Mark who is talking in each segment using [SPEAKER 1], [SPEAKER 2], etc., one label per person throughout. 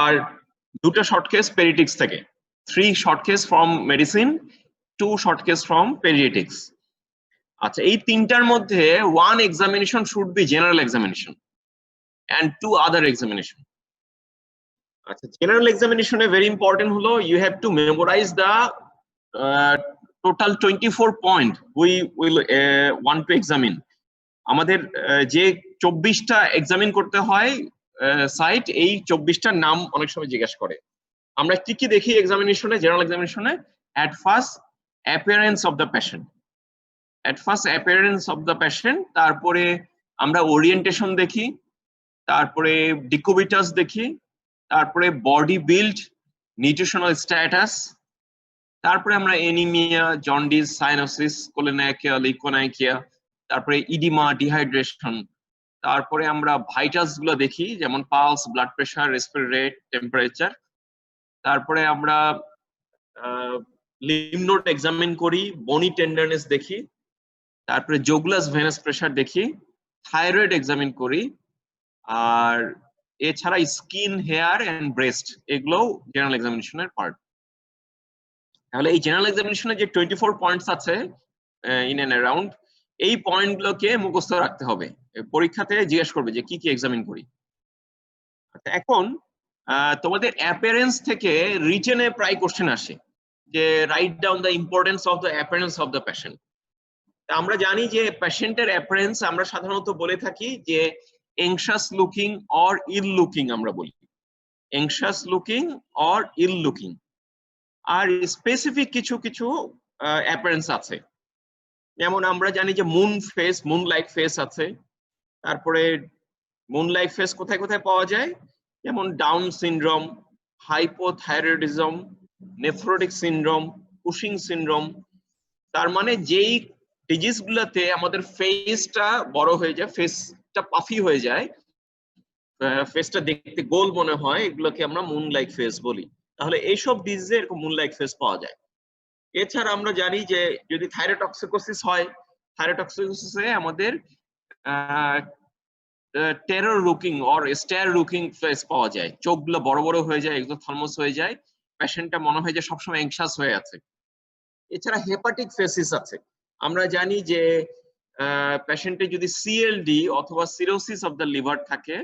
[SPEAKER 1] আর দুটো short case paediatrics থেকে, 3 short case from medicine, 2 short case from paediatrics. আচ্ছা, এই তিনটার মধ্যে 1 examination should be general examination and 2 other examination. আচ্ছা, জেনারেল এক্সামিনেশনে ভেরি ইম্পর্টেন্ট হলো you have to memorise the total 24 point we will want to examine. আমাদের যে 24টা examine করতে হয় সাইট, এই 24টার নাম অনেক সময় জিজ্ঞাসা করে। আমরা কি কি দেখি এক্সামিনেশনে, general এক্সামিনেশনে? at first appearance of the patient, তারপরে আমরা ওরিয়েন্টেশন দেখি, তারপরে ডিকুবিটাস দেখি, তারপরে বডি বিল্ড, নিউট্রিশনাল স্ট্যাটাস, তারপরে আমরা এনিমিয়া, জন্ডিস, সাইনোসিস, কোলিনাইকিয়া, লিউকোনাইকিয়া, তারপরে ইডিমা, ডিহাইড্রেশন, তারপরে আমরা ভাইটালস গুলো দেখি যেমন pulse, blood pressure, respiratory rate, temperature, তারপরে আমরা লিম্ফ নোড এক্সামিন করি, বনি টেন্ডারনেস দেখি, তারপরে জোগুলাস ভেনাস প্রেশার দেখি, থাইরয়েড এক্সামিন করি, আর এছাড়া স্কিন, হেয়ার এন্ড ব্রেস্ট, এগুলো জেনারেল এক্সামিনেশনের পার্ট। তাহলে এই জেনারেল এক্সামিনেশনে যে 24 পয়েন্টস আছে ইন এন্ড অ্যারাউন্ড, এই পয়েন্টগুলোকে মুখস্থ রাখতে হবে। পরীক্ষাতে জিজ্ঞেস করবে যে কি কি এক্সামিন করি। এখন তোমাদের অ্যাপিয়ারেন্স থেকে রিটেনে প্রায় কোশ্চেন আসে যে write down the importance of the appearance of the patient. আমরা জানি যে পেশেন্টের অ্যাপিয়ারেন্স আমরা সাধারণত বলে থাকি যে anxious looking or ill looking, আমরা বলি anxious looking or ill looking। আর স্পেসিফিক কিছু কিছু অ্যাপিয়ারেন্স আছে, যেমন আমরা জানি যে moon face, moon like face আছে। তারপরে মুন লাইক ফেস কোথায় কোথায় পাওয়া যায়? যেমন down syndrome, hypothyroidism, nephrotic syndrome, Cushing syndrome. তার মানে যেই ডিজিজ গুলাতে আমাদের ফেসটা বড় হয়ে যায়, ফেসটা পাফি হয়ে যায়, ফেসটা দেখতে গোল মনে হয়, এগুলোকে আমরা মুন লাইক ফেস বলি। তাহলে এইসব ডিজিজে এরকম মুন লাইক ফেস পাওয়া যায়। এছাড়া আমরা জানি যে যদি থাইরোটক্সিকোসিস হয়, থাইরোটক্সিকোসিসে আমাদের terror looking or star looking face পাওয়া যায়, চোখগুলো বড় বড় হয়ে যায়, এক্সোথালমাস হয়ে যায়, পেশেন্টটা মনে হয় যে সবসময় অ্যাংশাস হয়ে আছে। এছাড়া হেপাটিক ফেসিস আছে। আমরা জানি যে পেশেন্টে যদি সিএলডি অথবা সিরোসিস অফ দ্য লিভার থাকে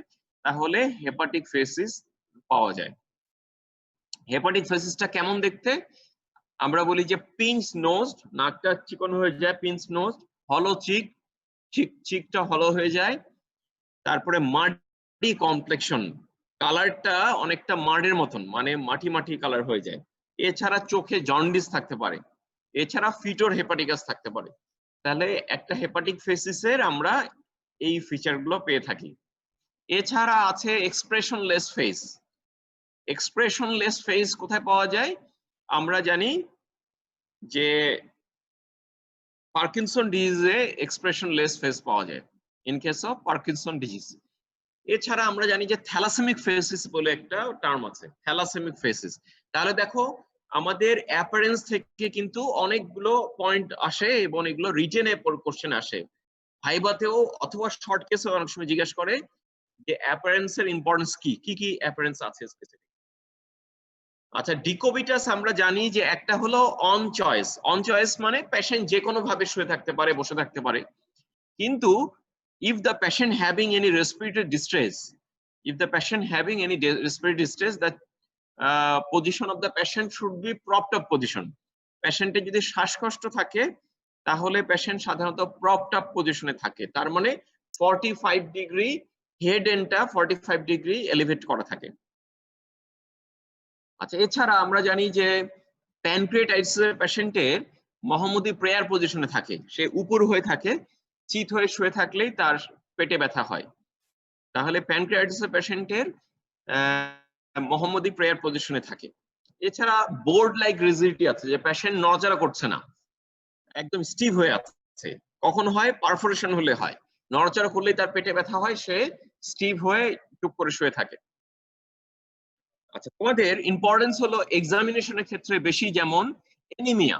[SPEAKER 1] তাহলে হেপাটিক ফেসিস পাওয়া যায়। হেপাটিক ফেসিসটা কেমন দেখতে? আমরা বলি যে পিঞ্চ নোজ, নাকটা চিকন হয়ে যায়, পিঞ্চ নোজ, হলো চিক, চিকটা হলো হয়ে যায়। তারপরে মাটি কমপ্লেক্সন, কালারটা অনেকটা মাড়ের মতন, মানে মাটি মাটি কালার হয়ে যায়। এছাড়া চোখে জন্ডিস থাকতে পারে, এছাড়া ফিটোর হেপাটিকাস থাকতে পারে। তাহলে একটা হেপাটিক ফেসিসের আমরা এই ফিচারগুলো পেয়ে থাকি। এছাড়া আছে এক্সপ্রেশনলেস ফেস। এক্সপ্রেশনলেস ফেস কোথায় পাওয়া যায়? আমরা জানি যে পার্কিনসন ডিজিজে এক্সপ্রেশনলেস ফেস পাওয়া যায়, in case of Parkinson disease. এছাড়া আমরা জানি যে থ্যালাসেমিক ফেসিস বলে একটা টার্ম আছে, থ্যালাসেমিক ফেসিস। তাহলে দেখো আমাদের অ্যাপিয়ারেন্স থেকে কিন্তু অনেকগুলো পয়েন্ট আসে এবং এগুলো রিটেনে কোশ্চেন আসে, ভাইবাতেও অথবা শর্ট কেসে অনেক সময় জিজ্ঞেস করে যে অ্যাপিয়ারেন্সের ইম্পর্টেন্স কি কি অ্যাপিয়ারেন্স আছে স্পেসিফিক। আচ্ছা, ডিকোবিটাস আমরা জানি যে একটা হলো অন চয়েস। অন চয়েস মানে পেশেন্ট যে কোনো ভাবে শুয়ে থাকতে পারে, বসে থাকতে পারে, কিন্তু if the patient having any respiratory distress, the position of the patient should be propped up position. পেশেন্টের যদি শ্বাসকষ্ট থাকে তাহলে পেশেন্ট সাধারণত প্রপড আপ পজিশনে থাকে, তার মানে 45 ডিগ্রি হেড এন্ডটা 45 ডিগ্রি এলিভেট করা থাকে। আচ্ছা, এছাড়া আমরা জানি যে প্যানক্রিয়াটাইটিসের পেশেন্টের মহম্মদী প্রেয়ার পজিশনে থাকে, সে উপর হয়ে থাকে, চিত হয়ে শুয়ে থাকলেই তার পেটে ব্যথা হয়। তাহলে প্যানক্রিয়াটাইটিসের পেশেন্টের মহম্মদী প্রেয়ার পজিশনে থাকে। এছাড়া বোর্ড লাইক রিজিডিটি আছে, যে পেশেন্ট নড়াচড়া করছে না, একদম স্টিভ হয়ে আছে। কখন হয়? পারফোরেশন হলে হয়, নড়াচড়া করলেই তার পেটে ব্যথা হয়, সে স্টিভ হয়ে চুপ করে শুয়ে থাকে। আচ্ছা, তোমাদের ইম্পর্টেন্স হলো এক্সামিনেশনের ক্ষেত্রে বেশি, যেমন এনিমিয়া।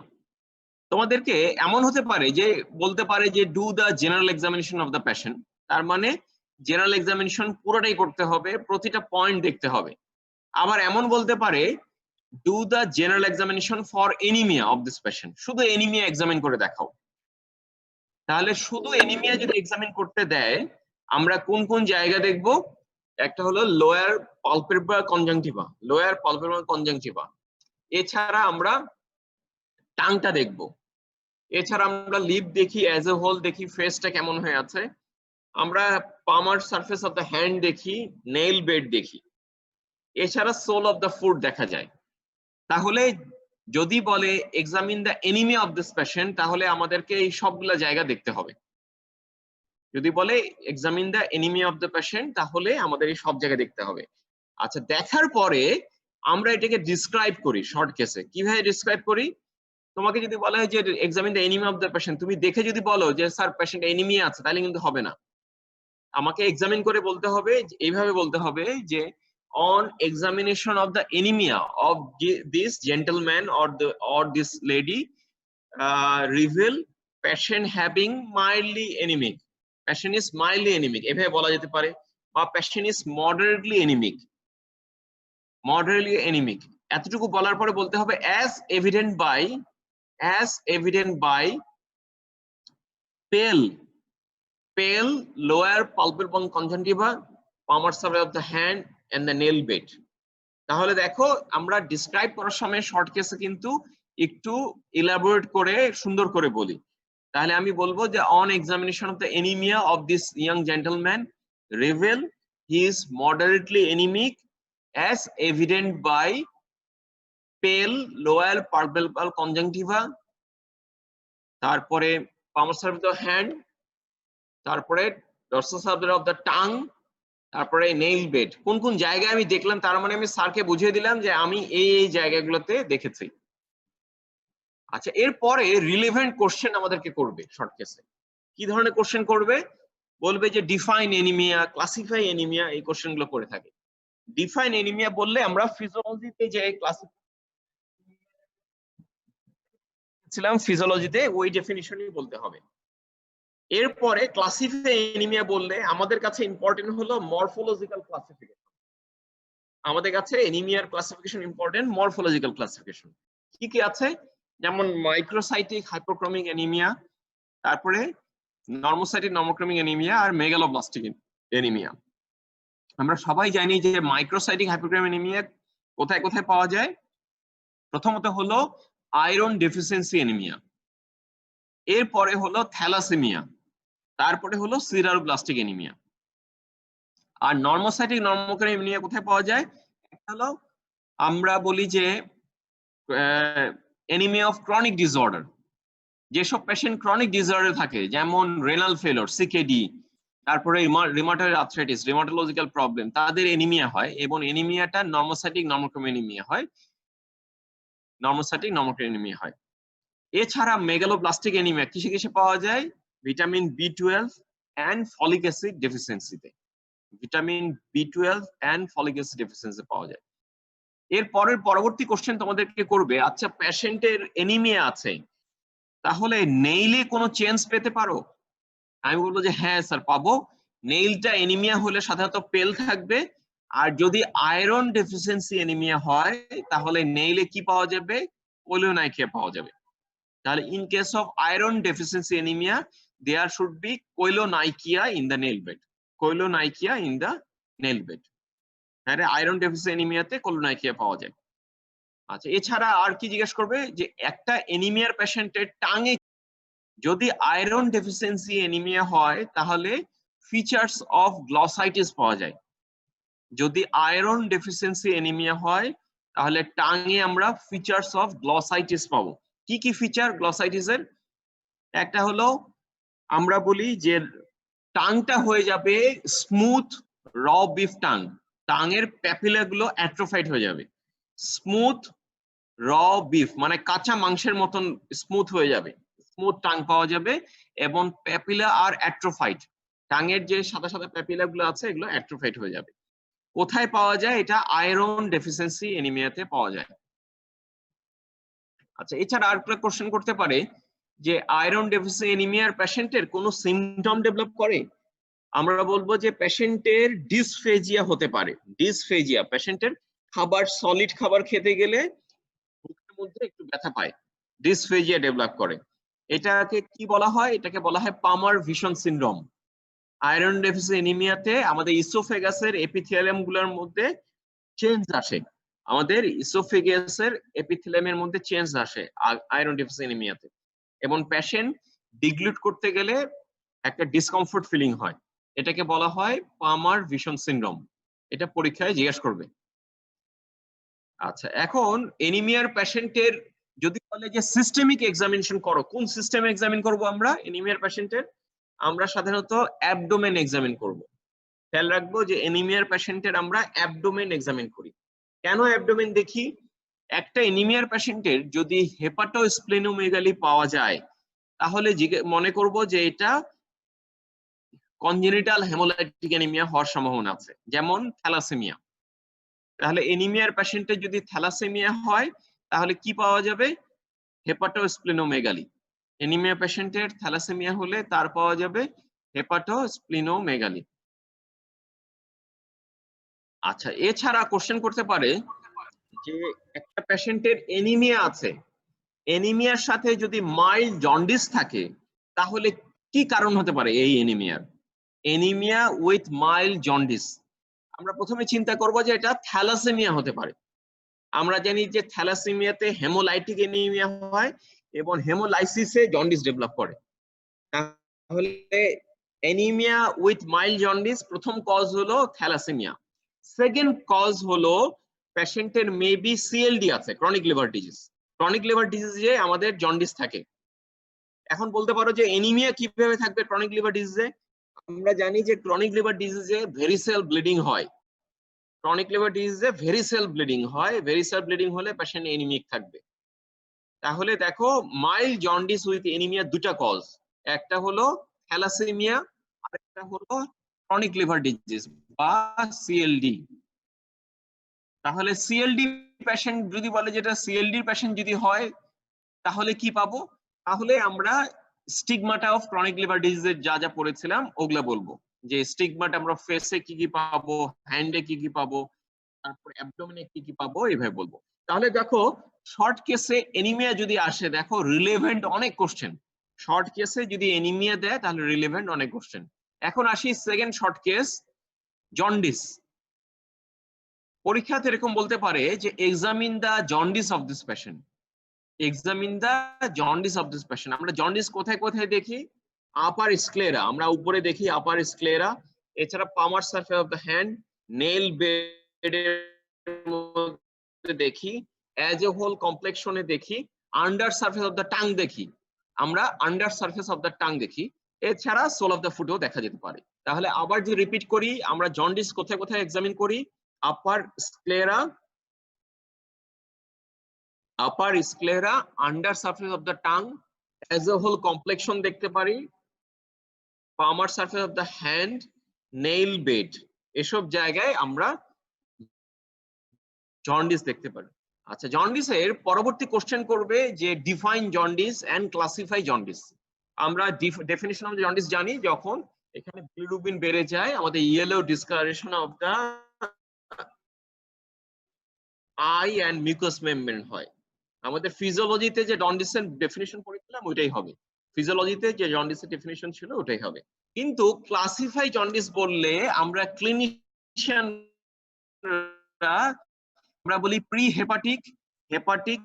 [SPEAKER 1] তোমাদেরকে এমন হতে পারে যে বলতে পারে যে do the general examination of the patient, তার মানে জেনারেল এক্সামিনেশন পুরোটাই করতে হবে, প্রতিটা পয়েন্ট দেখতে হবে। আবার এমন বলতে পারে do the general examination for anaemia of this patient, শুধু এনিমিয়া এক্সামিন করে দেখাও। তাহলে শুধু এনিমিয়া যদি এক্সামিন করতে দেয় আমরা কোন কোন জায়গা দেখব? একটা হলো lower palpebral conjunctiva, lower palpebral conjunctiva. এছাড়া আমরা টাংটা দেখব, এছাড়া আমরা লিপ দেখি, অ্যাজ এ হোল দেখি ফেসটা কেমন হয়ে আছে, আমরা পামার সারফেস অফ দ্য হ্যান্ড দেখি, নেইল বেড দেখি, এছাড়া সোল অফ দ্য ফুট দেখা যায়। তাহলে যদি বলে examine the anaemia of this patient, তাহলে আমাদেরকে এই সবগুলা জায়গা দেখতে হবে। যদি বলে examine the anaemia of the patient, তাহলে আমাদের এই সব জায়গা দেখতে হবে। আচ্ছা, দেখার পরে আমরা এটাকে ডিসক্রাইব করি শর্ট কেসে। কিভাবে ডিসক্রাইব করি? তোমাকে যদি বলা হয় যে examine the anaemia of the patient, তুমি দেখে যদি বলো যে স্যার পেশেন্ট এনিমিয়া আছে, তাহলে কিন্তু হবে না। আমাকে এক্সামিন করে বলতে হবে, এইভাবে বলতে হবে যে on examination of the anemia of this gentleman or this lady reveal patient having mildly anemic, patient is mildly anemic এভাবে বলা যেতে পারে, বা patient is moderately anemic এতটুকু বলার পরে বলতে হবে as evident by pale lower palpebral conjunctiva, palmar surface of the hand and the nail bed। তাহলে দেখো আমরা ডিসক্রাইব করার সময় শর্ট কেসে কিন্তু একটু ইলাবোরেট করে সুন্দর করে বলি। তাহলে আমি বলবো যে on examination of the anaemia of this young gentleman reveal he is moderately anaemic as evident by pale lower palpebral conjunctiva, তারপরে palmar surface of the hand, তারপরে dorsal surface of the tongue, তারপরে nail bed. কোন কোন জায়গায় আমি দেখলাম, তার মানে আমি স্যারকে বুঝিয়ে দিলাম যে আমি এই জায়গাগুলোতে দেখেছি। আচ্ছা, এরপরে রিলেভেন্ট কোশ্চেন আমাদেরকে করবে শর্ট কেসে। কি ধরনের কোশ্চেন করবে? বলবে যে ডিফাইন এনিমিয়া, ক্লাসিফাই এনিমিয়া, এই কোশ্চেন গুলো করে থাকে। ডিফাইন এনিমিয়া বললে আমরা ফিজিওলজিতে যে ফিজিওলজিতে ওই ডেফিনিশনই বলতে হবে। এরপরে ক্লাসিফাই এনিমিয়া বললে আমাদের কাছে ইম্পর্টেন্ট হলো মরফোলজিক্যাল ক্লাসিফিকেশন। আমাদের কাছে এনিমিয়ার ক্লাসিফিকেশন ইম্পর্টেন্ট, মরফোলজিক্যাল ক্লাসিফিকেশন কি কি আছে, যেমন মাইক্রোসাইটিক হাইপোক্রমিক এনিমিয়া, তারপরে নর্মোসাইটিক নর্মোক্রমিক এনিমিয়া, আর মেগালোব্লাস্টিক এনিমিয়া। আমরা সবাই জানি যে মাইক্রোসাইটিক হাইপোক্রমিক এনিমিয়া কোথায় কোথায় পাওয়া যায়। প্রথমত হলো আয়রন ডেফিসিয়েন্সি এনিমিয়া, এরপরে হলো থ্যালাসেমিয়া, তারপরে হলো সিরারোব্লাস্টিক এনিমিয়া। আর নর্মোসাইটিক নর্মোক্রমিক এনিমিয়া কোথায় পাওয়া যায়? একটা হলো আমরা বলি যে এনিমিয়া অফ ক্রনিক ডিসঅর্ডার, যেসব পেশেন্ট ক্রনিক ডিসঅর্ডার থাকে, যেমন রেনাল ফেলোর, সিকেডি, তারপরে রিমাটয়েড আর্থ্রাইটিস, রিমাটোলজিক্যাল প্রবলেম, তাদের এনিমিয়া হয়, এবং এনিমিয়াটা নর্মোসাইটিক নর্মোক্রমিক এনিমিয়া হয়, নর্মোসাইটিক নর্মোক্রমিক এনিমিয়া হয়। এছাড়া মেগালোব্লাস্টিক এনিমিয়া কিসে কিসে পাওয়া যায়? Vitamin B12 and folic acid ডেফিসিয়েন্সিতে, vitamin B12 and folic acid deficiency পাওয়া যায়। এর পরবর্তী কোশ্চেন তোমাদেরকে করবে, আচ্ছা পেশেন্টের এনিমিয়া আছে, তাহলে নেইলে কোনো চেঞ্জ পেতে পারো? আমি বলবো যে হ্যাঁ স্যার পাবো। নেইলটা এনিমিয়া হলে সাধারণত পেল থাকবে, আর যদি আয়রন ডেফিসিয়েন্সি এনিমিয়া হয় তাহলে নেইলে কি পাওয়া যাবে? কোলিওনাইকিয়া পাওয়া যাবে। তাহলে in case of iron deficiency anaemia there should be koilonychia in the nail bed, koilonychia in the nail bed. হ্যাঁ, আয়রন ডেফিসিয়েন্সি এনিমিয়াতে কোলিওনাইকিয়া পাওয়া যায়। আচ্ছা, এছাড়া আর কি জিজ্ঞেস করবে যে একটা এনিমিয়ার পেশেন্টের টাঙে যদি আয়রন ডেফিসিয়েন্সি এনিমিয়া হয় তাহলে ফিচার্স অফ গ্লসাইটিস পাওয়া যায়। যদি আয়রন ডেফিসিয়েন্সি এনিমিয়া হয় তাহলে টাঙে আমরা ফিচার্স অফ গ্লসাইটিস পাবো। কি কি ফিচার গ্লসাইটিসের? একটা হলো আমরা বলি যে টাংটা হয়ে যাবে স্মুথ র বিফ টাং, টাঙের প্যাপিলা গুলো অ্যাট্রোফাইড হয়ে যাবে। স্মুথ র বিফ মানে কাঁচা মাংসের মতন স্মুথ হয়ে যাবে, স্মুথ টাং পাওয়া যাবে, এবং প্যাপিলা আর অ্যাট্রোফাইড, টাঙের যে সাদা সাদা প্যাপিলা গুলো আছে এগুলো অ্যাট্রোফাইড হয়ে যাবে। কোথায় পাওয়া যায়? এটা আয়রন ডেফিসিয়েন্সি এনিমিয়াতে পাওয়া যায়। আচ্ছা, এছাড়া আর একটা কোশ্চেন করতে পারে যে আয়রন ডেফিসিয়েন্সি এনিমিয়ার পেশেন্টের কোনো সিমটম ডেভেলপ করে? আমরা বলবো যে পেশেন্টের ডিসফেজিয়া হতে পারে। ডিসফেজিয়া পেশেন্টের সলিড খাবার খেতে গেলে বুকের মধ্যে একটু ব্যথা পায়, ডিসফেজিয়া ডেভেলপ করে। এটাকে কি বলা হয়? এটাকে বলা হয় Plummer Vinson syndrome. Iron deficiency এনিমিয়াতে আমাদের ইসোফেগাসের এপিথেলিয়াম গুলোর মধ্যে চেঞ্জ আসে, আমাদের ইসোফেগাসের এপিথেলিয়ামের মধ্যে চেঞ্জ আসে আয়রন ডেফিসিয়েন্সি এনিমিয়াতে, এবং পেশেন্ট ডিগ্লুট করতে গেলে একটা ডিসকমফোর্ট ফিলিং হয়। এটাকে বলা হয় পামার ভিশন সিনড্রোম। এটা পরীক্ষায় জিজ্ঞেস করবে। আচ্ছা, এখন এনিমিয়ার পেশেন্টের যদি বলে যে সিস্টেমিক এক্সামিনেশন করো, কোন সিস্টেমে এক্সামিন করব আমরা এনিমিয়ার পেশেন্টের? আমরা সাধারণত অ্যাবডোমেন এক্সামিন করব। খেয়াল রাখবো যে এনিমিয়ার পেশেন্টের আমরা অ্যাবডোমেন এক্সামিন করি। কেন অ্যাবডোমেন দেখি? একটা এনিমিয়ার পেশেন্টের যদি হেপাটোস্প্লেনোমেগালি পাওয়া যায় তাহলে মনে করব যে এটা কনজেনিটাল হেমোলাইটিক অ্যানিমিয়া হওয়ার সম্ভাবনা আছে, যেমন থ্যালাসেমিয়া। তাহলে এনিমিয়ার পেশেন্টের যদি থ্যালাসেমিয়া হয় তাহলে কি পাওয়া যাবে? হেপাটোস্প্লেনোমেগালি। এনিমিয়া পেশেন্টের থ্যালাসেমিয়া হলে তার পাওয়া যাবে হেপাটোস্প্লেনোমেগালি। আচ্ছা, এছাড়া কোশ্চেন করতে পারে যে একটা পেশেন্টের এনিমিয়া আছে, এনিমিয়ার সাথে যদি মাইল্ড জন্ডিস থাকে তাহলে কি কারণ হতে পারে এই এনিমিয়ার? এনিমিয়া উইথ মাইল্ড জন্ডিস, আমরা প্রথমে চিন্তা করব যে এটা থ্যালাসেমিয়া হতে পারে। আমরা জানি যে থ্যালাসেমিয়াতে হেমোলাইটিক এনিমিয়া হয় এবং হেমোলাইসিসে জন্ডিস ডেভেলপ করে। তাহলে এনিমিয়া উইথ মাইল্ড জন্ডিস প্রথম কজ হলো থ্যালাসেমিয়া। সেকেন্ড কজ হলো পেশেন্টের মেবি সিএলডি আছে, chronic liver disease. Chronic liver ডিজিজে আমাদের জন্ডিস থাকে। এখন বলতে পারো যে এনিমিয়া কিভাবে থাকবে ক্রনিক লিভার ডিজিজে? আমরা জানি যে ক্রনিক লিভার ডিজিজে ভেরিসেল ব্লিডিং হয়। ক্রনিক লিভার ডিজিজে ভেরিসেল ব্লিডিং হয়, ভেরিসেল ব্লিডিং হলে পেশেন্ট এনিমিক থাকবে। তাহলে দেখো মাইল্ড জন্ডিস উইথ এনিমিয়া দুটা কজ, একটা হলো থ্যালাসেমিয়া আর একটা হলো ক্রনিক লিভার ডিজিজ বা সিএলডি। তাহলে সিএলডি পেশেন্ট যদি বলে যেটা সিএলডি পেশেন্ট যদি হয় তাহলে কি পাবো? তাহলে আমরা স্টিগমাটা অফ ক্রনিক লিভার ডিজিজের যা যা পড়েছিলাম ওগুলা বলবো, যে স্টিগমাটা আমরা ফেসে কি কি পাবো, হ্যান্ডে কি কি পাবো, তারপর অ্যাবডোমেনে কি কি পাবো, এইভাবে বলবো। তাহলে দেখো শর্ট কেসে এনিমিয়া যদি আসে, দেখো রিলেভেন্ট অনেক কোশ্চেন। শর্ট কেসে যদি এনিমিয়া দেয় তাহলে রিলেভেন্ট অনেক কোশ্চেন। এখন আসি সেকেন্ড শর্ট কেস, জন্ডিস। পরীক্ষাতে এরকম বলতে পারে যে examine the jaundice of this patient, examine the jaundice of this patient. আমরা জন্ডিস কোথায় কোথায় দেখি? আপার স্ক্লেরা, আমরা উপরে দেখি আপার স্ক্লেরা, এছাড়া পামার surface of the hand, nail বেডের মধ্যে দেখি, অ্যাজ এ হোল কমপ্লেক্সনে দেখি, under surface of the tongue দেখি, আমরা under surface of the tongue দেখি, এছাড়া সোল অফ দ্য ফুটও দেখা যেতে পারে। তাহলে আবার যদি রিপিট করি, আমরা জন্ডিস কোথায় কোথায় এক্সামিন করি? Upper sclera, upper sclera, under surface of the tongue, as a whole complexion দেখতে পারি, palmar surface of the hand, nail bed, এসব জায়গায় আমরা জন্ডিস দেখতে পারি। আচ্ছা, জন্ডিসের পরবর্তী কোশ্চেন করবে যে define jaundice and classify jaundice. আমরা ডেফিনিশন অফ জন্ডিস জানি, যখন এখানে বিলিরুবিন বেড়ে যায়, আমাদের yellow discolouration of the eye and mucous membrane হয়। আমাদের ফিজিওলজিতে যে জন্ডিসের ডেফিনিশন পড়েছিলাম ওইটাই হবে, ফিজিওলজিতে যে জন্ডিসের ডেফিনিশন ছিল ওটাই হবে। কিন্তু ক্লাসিফাই জন্ডিস বললে আমরা ক্লিনিশিয়ানরা আমরা বলি pre hepatic, hepatic,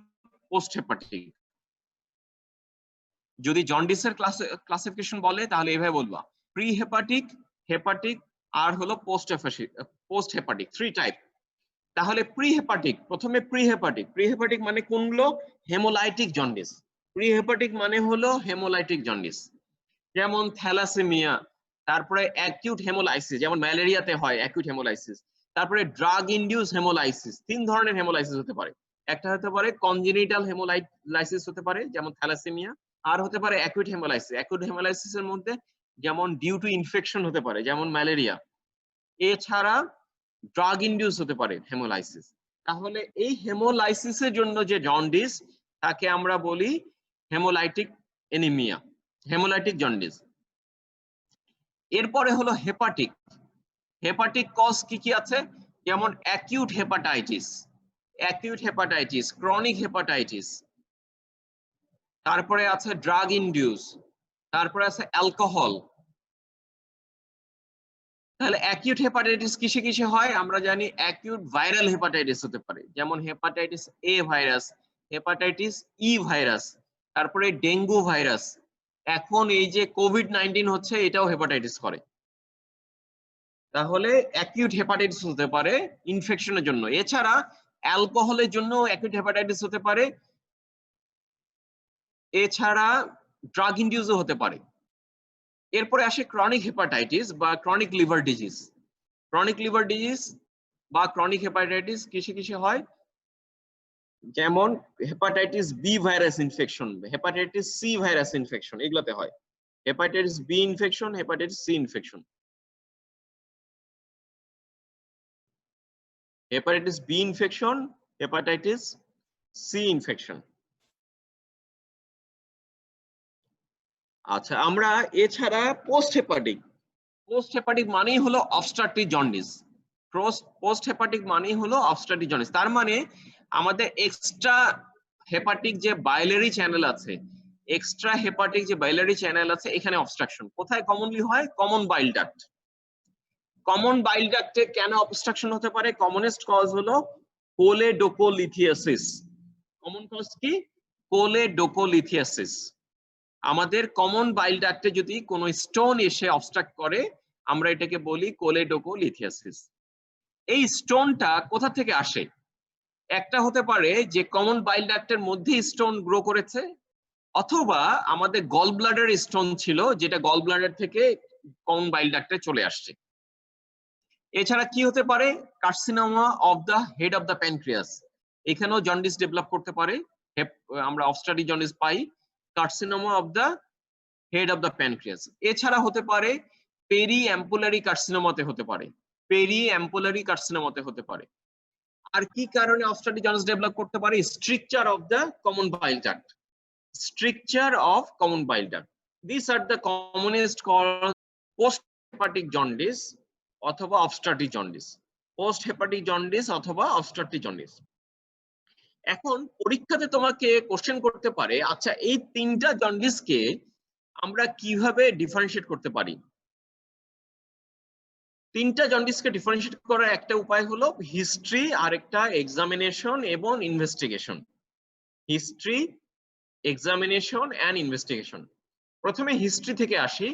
[SPEAKER 1] post hepatic. যদি জন্ডিসের ক্লাসিফিকেশন বলে তাহলে এইভাবে বলবা, প্রি হেপাটিক, হেপাটিক আর হলো পোস্ট হেপাটিক, 3 টাইপ। তাহলে প্রি হেপাটিক, প্রথমে প্রি হেপাটিক, প্রি হেপাটিক মানে কোনগুলো? Haemolytic jaundice. প্রি হেপাটিক মানে হলো হেমোলাইটিক জন্ডিস, যেমন থ্যালাসেমিয়া, তারপরে অ্যাকিউট হেমোলাইসিস, যেমন ম্যালেরিয়াতে হয় অ্যাকিউট হেমোলাইসিস, তারপরে ড্রাগ ইনডিউস হেমোলাইসিস। 3 ধরনের হেমোলাইসিস হতে পারে, একটা হতে পারে কনজেনিটাল হেমোলাইসিস হতে পারে যেমন থ্যালাসেমিয়া, আর হতে পারে অ্যাকিউট হেমোলাইসিস। অ্যাকিউট হেমোলাইসিসের মধ্যে যেমন ডিউ টু ইনফেকশন হতে পারে যেমন ম্যালেরিয়া, এছাড়া ড্রাগ ইনডিউস হতে পারে হেমোলাইসিস। তাহলে এই হেমোলাইসিসের জন্য যে জন্ডিস তাকে আমরা বলি হেমোলাইটিক এনিমিয়া, হেমোলাইটিক জন্ডিস। এরপরে হলো হেপাটিক। হেপাটিক কজ কি কি আছে? যেমন অ্যাকিউট হেপাটাইটিস, ক্রনিক হেপাটাইটিস, তারপরে আছে ড্রাগ ইনডিউস, তারপরে আছে অ্যালকোহল। তাহলে অ্যাকিউট হেপাটাইটিস কিসে কিসে হয়? আমরা জানি অ্যাকিউট ভাইরাল হেপাটাইটিস হতে পারে, যেমন hepatitis A virus, hepatitis E virus, তারপরে ডেঙ্গু ভাইরাস। এখন এই যে কোভিড-19 হচ্ছে, এটাও হেপাটাইটিস করে। তাহলে অ্যাকিউট হেপাটাইটিস হতে পারে ইনফেকশনের জন্য। এছাড়া অ্যালকোহলের জন্য অ্যাকিউট হেপাটাইটিস হতে পারে, এছাড়া ড্রাগ ইনডিউসও হতে পারে। এরপরে আসে ক্রনিক হেপাটাইটিস বা chronic liver disease. Chronic liver disease বা ক্রনিক হেপাটাইটিস কিসে কিসে হয়? যেমন hepatitis B virus infection, hepatitis C virus infection, এগুলোতে হয়। Hepatitis B infection, hepatitis C infection. Hepatitis B infection, hepatitis C infection. আচ্ছা, আমরা এছাড়া পোস্ট হেপাটিক মানেই হলো অবস্ট্রাকটিভ জন্ডিস। পোস্ট হেপাটিক মানেই হলো অবস্ট্রাকটিভ জন্ডিস। তার মানে আমাদের এক্সট্রা হেপাটিক যে বাইলারি চ্যানেল আছে, এখানে অবস্ট্রাকশন কোথায় কমনলি হয়? Common bile duct. কমন বাইল ডাক্টে কেন অবস্ট্রাকশন হতে পারে? কমনেস্ট কজ হলো কোলেডোকোলিথিয়াসিস। কমন কজ কি? কোলেডোকোলিথিয়াসিস। আমাদের কমন বাইল ডাক্টে যদি কোনো স্টোন এসে অবস্ট্রাক্ট করে, আমরা এটাকে বলি কোলেডোকোলিথিয়াসিস। এই স্টোনটা কোথা থেকে আসে? একটা হতে পারে যে কমন বাইল ডাক্টের মধ্যে স্টোন গ্রো করেছে, অথবা আমাদের গল ব্লাডার স্টোন ছিল, যেটা গল ব্লাডার থেকে কমন বাইল ডাক্টে চলে আসছে। এছাড়া কি হতে পারে? Carcinoma of the head of the pancreas, এখানেও জন্ডিস ডেভেলপ করতে পারে। আমরা obstructive jaundice pi carcinoma of the head of the pancreas. এছাড়া হতে পারে পেরি অ্যাম্পুলারি কার্সিনোমাতে হতে পারে, আর কি কারণে অবস্ট্রাকটিভ জন্ডিস ডেভেলপ করতে পারে? Stricture of the common bile duct, this are the commonest cause post hepatic jaundice অথবা অবস্ট্রাকটিভ জন্ডিস। এখন পরীক্ষাতে তোমাকে কোশ্চেন করতে পারে, আচ্ছা এই তিনটা জন্ডিসকে আমরা কিভাবে ডিফারেন্সিয়েট করতে পারি? তিনটা জন্ডিসকে ডিফারেন্সিয়েট করার একটা উপায় হলো হিস্ট্রি, আরেকটা এক্সামিনেশন এবং investigation. History, examination and investigation. প্রথমে হিস্ট্রি থেকে আসি।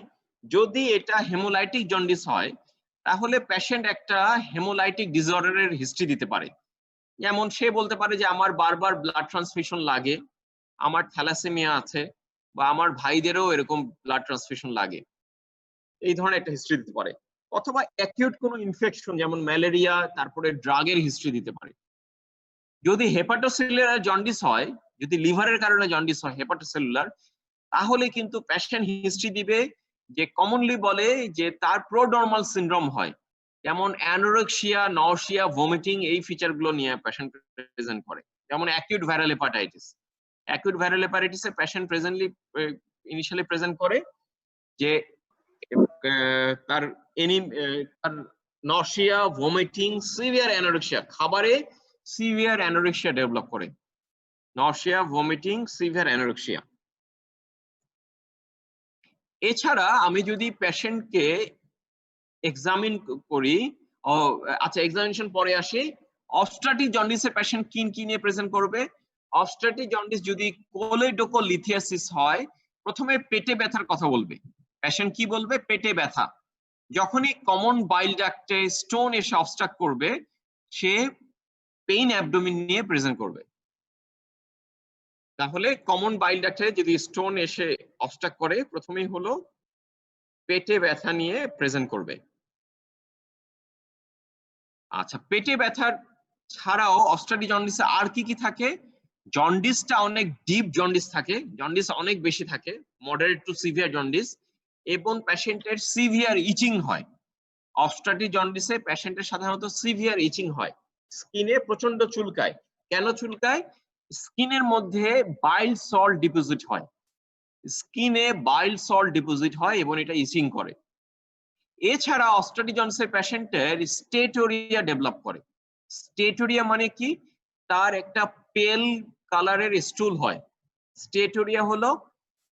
[SPEAKER 1] যদি এটা হেমোলাইটিক জন্ডিস হয়, তাহলে পেশেন্ট একটা হেমোলাইটিক ডিসঅর্ডারের হিস্ট্রি দিতে পারে। যেমন সে বলতে পারে যে আমার বারবার ব্লাড ট্রান্সফিউশন লাগে, আমার থ্যালাসেমিয়া আছে, বা আমার ভাইদেরও এরকম ব্লাড ট্রান্সফিউশন লাগে, এই ধরনের একটা হিস্ট্রি দিতে পারে। অথবা অ্যাকিউট কোনো ইনফেকশন যেমন ম্যালেরিয়া, তারপরে ড্রাগের হিস্ট্রি দিতে পারে। যদি হেপাটোসেলুলার জন্ডিস হয়, যদি লিভারের কারণে জন্ডিস হয় হেপাটোসেলুলার, তাহলে কিন্তু পেশেন্ট হিস্ট্রি দিবে যে কমনলি বলে যে তার প্রোডর্মাল সিনড্রোম হয়, যেমন অ্যানোরেক্সিয়া, নওশিয়া, ভমিটিং, এই ফিচারগুলো নিয়ে পেশেন্ট প্রেজেন্ট করে। যেমন অ্যাকিউট ভাইরাল হেপাটাইটিসে পেশেন্ট ইনিশিয়ালি প্রেজেন্ট করে যে তার নশিয়া, ভমিটিং, সিভিয়ার অ্যানোরেক্সিয়া, খাবারে সিভিয়ার অ্যানোরেক্সিয়া ডেভেলপ করে। Nausea, vomiting, severe anorexia. এছাড়া আমি যদি পেশেন্টকে এক্সামিন করি, আচ্ছা এক্সামিনেশন পরে আসি। অবস্ট্রাকটিভ জন্ডিসের পেশেন্ট কি কি নিয়ে প্রেজেন্ট করবে? অবস্ট্রাকটিভ জন্ডিস যদি কোলেডোকোলিথিয়াসিস হয়, প্রথমে পেটে ব্যথার কথা বলবে। পেশেন্ট কি বলবে? পেটে ব্যথা। যখনই কমন বাইল ডাক্টে স্টোন এসে অবস্ট্রাক্ট করবে, সে পেইন অ্যাবডোমিন নিয়ে প্রেজেন্ট করবে। তাহলে কমন বাইল ডাক্টে যদি স্টোন এসে অবস্ট্রাক্ট করে, প্রথমেই হলো পেটে ব্যথা নিয়ে প্রেজেন্ট করবে। আচ্ছা, পেটে ব্যথার ছাড়াও অবস্ট্রাকটিভ জন্ডিসে আর কি কি থাকে? জন্ডিসটা অনেক ডিপ জন্ডিস থাকে, জন্ডিস অনেক বেশি থাকে, মডারেট টু সিভিয়ার জন্ডিস, এবং পেশেন্টের সিভিয়ার ইচিং হয়। অবস্ট্রাকটিভ জন্ডিসে পেশেন্টের সাধারণত সিভিয়ার ইচিং হয়, স্কিনে প্রচন্ড চুলকায়। কেন চুলকায়? স্কিনের মধ্যে বাইল সল্ট ডিপোজিট হয়, এবং এটা ইচিং করে। এছাড়া অস্টাটিজন্সের পেশেন্টের স্টেটোরিয়া ডেভেলপ করে। স্টেটোরিয়া মানে কি? তার একটা পেল কালারের স্টুল হয়। স্টেটোরিয়া হলো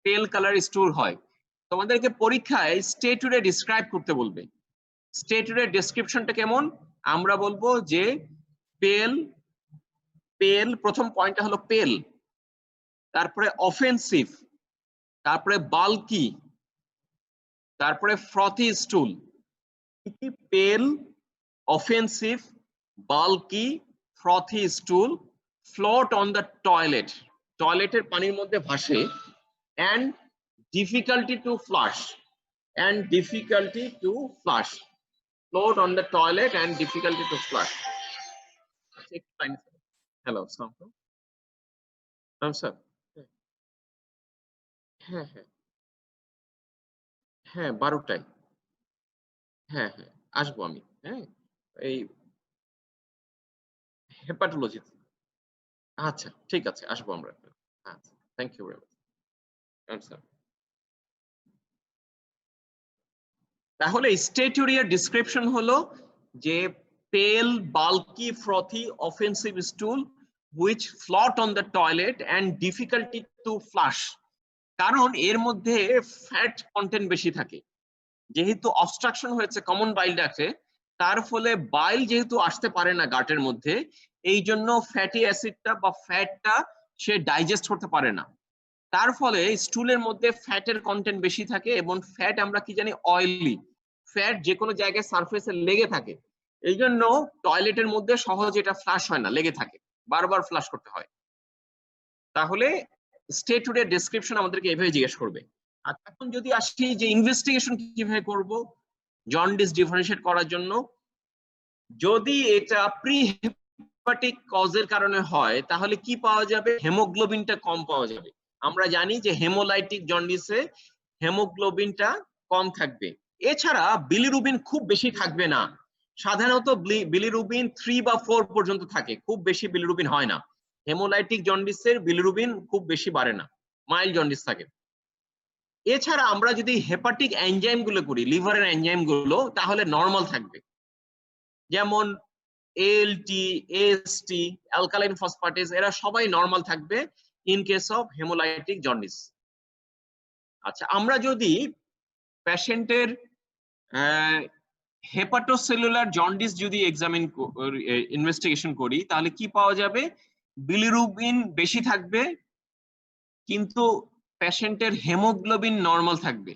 [SPEAKER 1] পেল কালার স্টুল হয়। তোমাদেরকে পরীক্ষায় স্টেটোরিয়া ডিসক্রাইব করতে বলবে। স্টেটোরিয়ার ডেসক্রিপশনটা কেমন? আমরা বলবো যে পেল, পেল প্রথম পয়েন্টটা হলো পেল, তারপরে অফেন্সিভ, তারপরে বাল্কি, তারপরে frothy stool. Pale, offensive, bulky, frothy stool, float on the toilet, টয়লেটের পানির মধ্যে ভাসে, and difficulty to flush, and difficulty to flush, float on the toilet and difficulty to flush. Hello, sir. হ্যাঁ হ্যাঁ হ্যাঁ 12টায়। হ্যাঁ হ্যাঁ আসবো আমি। হ্যাঁ এই হেপাটোলজি। আচ্ছা ঠিক আছে, আসবো আমরা। আচ্ছা, thank you very much sir. তাহলে স্টেটোরিয়ার ডিসক্রিপশন হলো যে pale, bulky, frothy, offensive stool which float on the toilet and difficulty to flush, কারণ এর মধ্যে ফ্যাট কন্টেন্ট বেশি থাকে। যেহেতু অবস্ট্রাকশন হয়েছে কমন বাইল ডাক্টে, তার ফলে বাইল যেহেতু আসতে পারে না গাটের মধ্যে, এই জন্য ফ্যাটি অ্যাসিডটা বা ফ্যাটটা সে ডাইজেস্ট করতে পারে না। তার ফলে স্টুলের মধ্যে ফ্যাটের কন্টেন্ট বেশি থাকে, এবং ফ্যাট আমরা কি জানি অয়েলি ফ্যাট যে কোনো জায়গায় সারফেসে লেগে থাকে, এই জন্য টয়লেটের মধ্যে সহজে এটা ফ্লাশ হয় না, লেগে থাকে, বারবার ফ্লাশ করতে হয়। তাহলে স্টেটোরিয়ার ডেসক্রিপশন আমাদেরকে এভাবে জিজ্ঞেস করবে। আর এখন যদি আসি যে ইনভেস্টিগেশন কিভাবে করব জন্ডিস ডিফারেন্সিয়েট করার জন্য, যদি এটা প্রি হেপাটিক কজের কারণে হয় তাহলে কি পাওয়া যাবে? হেমোগ্লোবিনটা কম পাওয়া যাবে। আমরা জানি যে হেমোলাইটিক জন্ডিসে হেমোগ্লোবিনটা কম থাকবে। এছাড়া বিলিরুবিন খুব বেশি থাকবে না। সাধারণত বিলিরুবিন 3 বা 4 পর্যন্ত থাকে, খুব বেশি বিলিরুবিন হয় না। হেমোলাইটিক জন্ডিসের বিলিরুবিন খুব বেশি বাড়ে না, মাইল্ড জন্ডিস থাকে। এছাড়া আমরা যদি হেপাটিক এনজাইম গুলো করি, লিভারের এনজাইম গুলো, তাহলে নর্মাল থাকবে। যেমন এএলটি, এএসটি, অ্যালকালাইন ফসফেটেজ, এরা সবাই নরমাল থাকবে in case of haemolytic jaundice. আচ্ছা, আমরা যদি পেশেন্টের হেপাটোসেলুলার জন্ডিস যদি এক্সামিন ইনভেস্টিগেশন করি, তাহলে কি পাওয়া যাবে? বিলিরুবিন বেশি থাকবে, কিন্তু পেশেন্টের হেমোগ্লোবিন নরমাল থাকবে।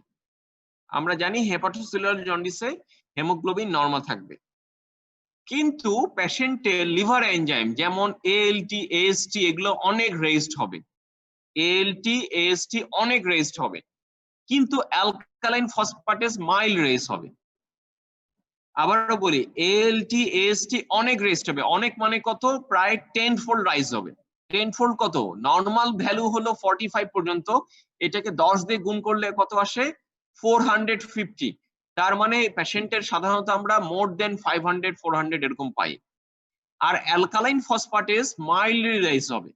[SPEAKER 1] আমরা জানি হেপাটোসেলুলার জন্ডিসে হেমোগ্লোবিন নরমাল থাকবে, কিন্তু পেশেন্টের লিভার এনজাইম যেমন এএলটি, এএসটি এগুলো অনেক রেজড হবে। এএলটি, এএসটি অনেক রেজড হবে, কিন্তু অ্যালকালাইন ফসফেটেজ মাইল্ড রেজ হবে। আবারও বলি, এএলটি, এএসটি অনেক রেজড হবে। অনেক মানে কত? প্রায় 10 ফোল্ড রাইজ হবে। 10 ফোল্ড কত? নর্মাল ভ্যালু হলো 45 পর্যন্ত, এটাকে 10 দিয়ে গুণ করলে কত আসে? 450। তার মানে পেশেন্টের সাধারণত আমরা মোর দেন 500, 400 এরকম পাই। আর অ্যালকালাইন ফসফেটেজ মাইল্ড রেজ হবে,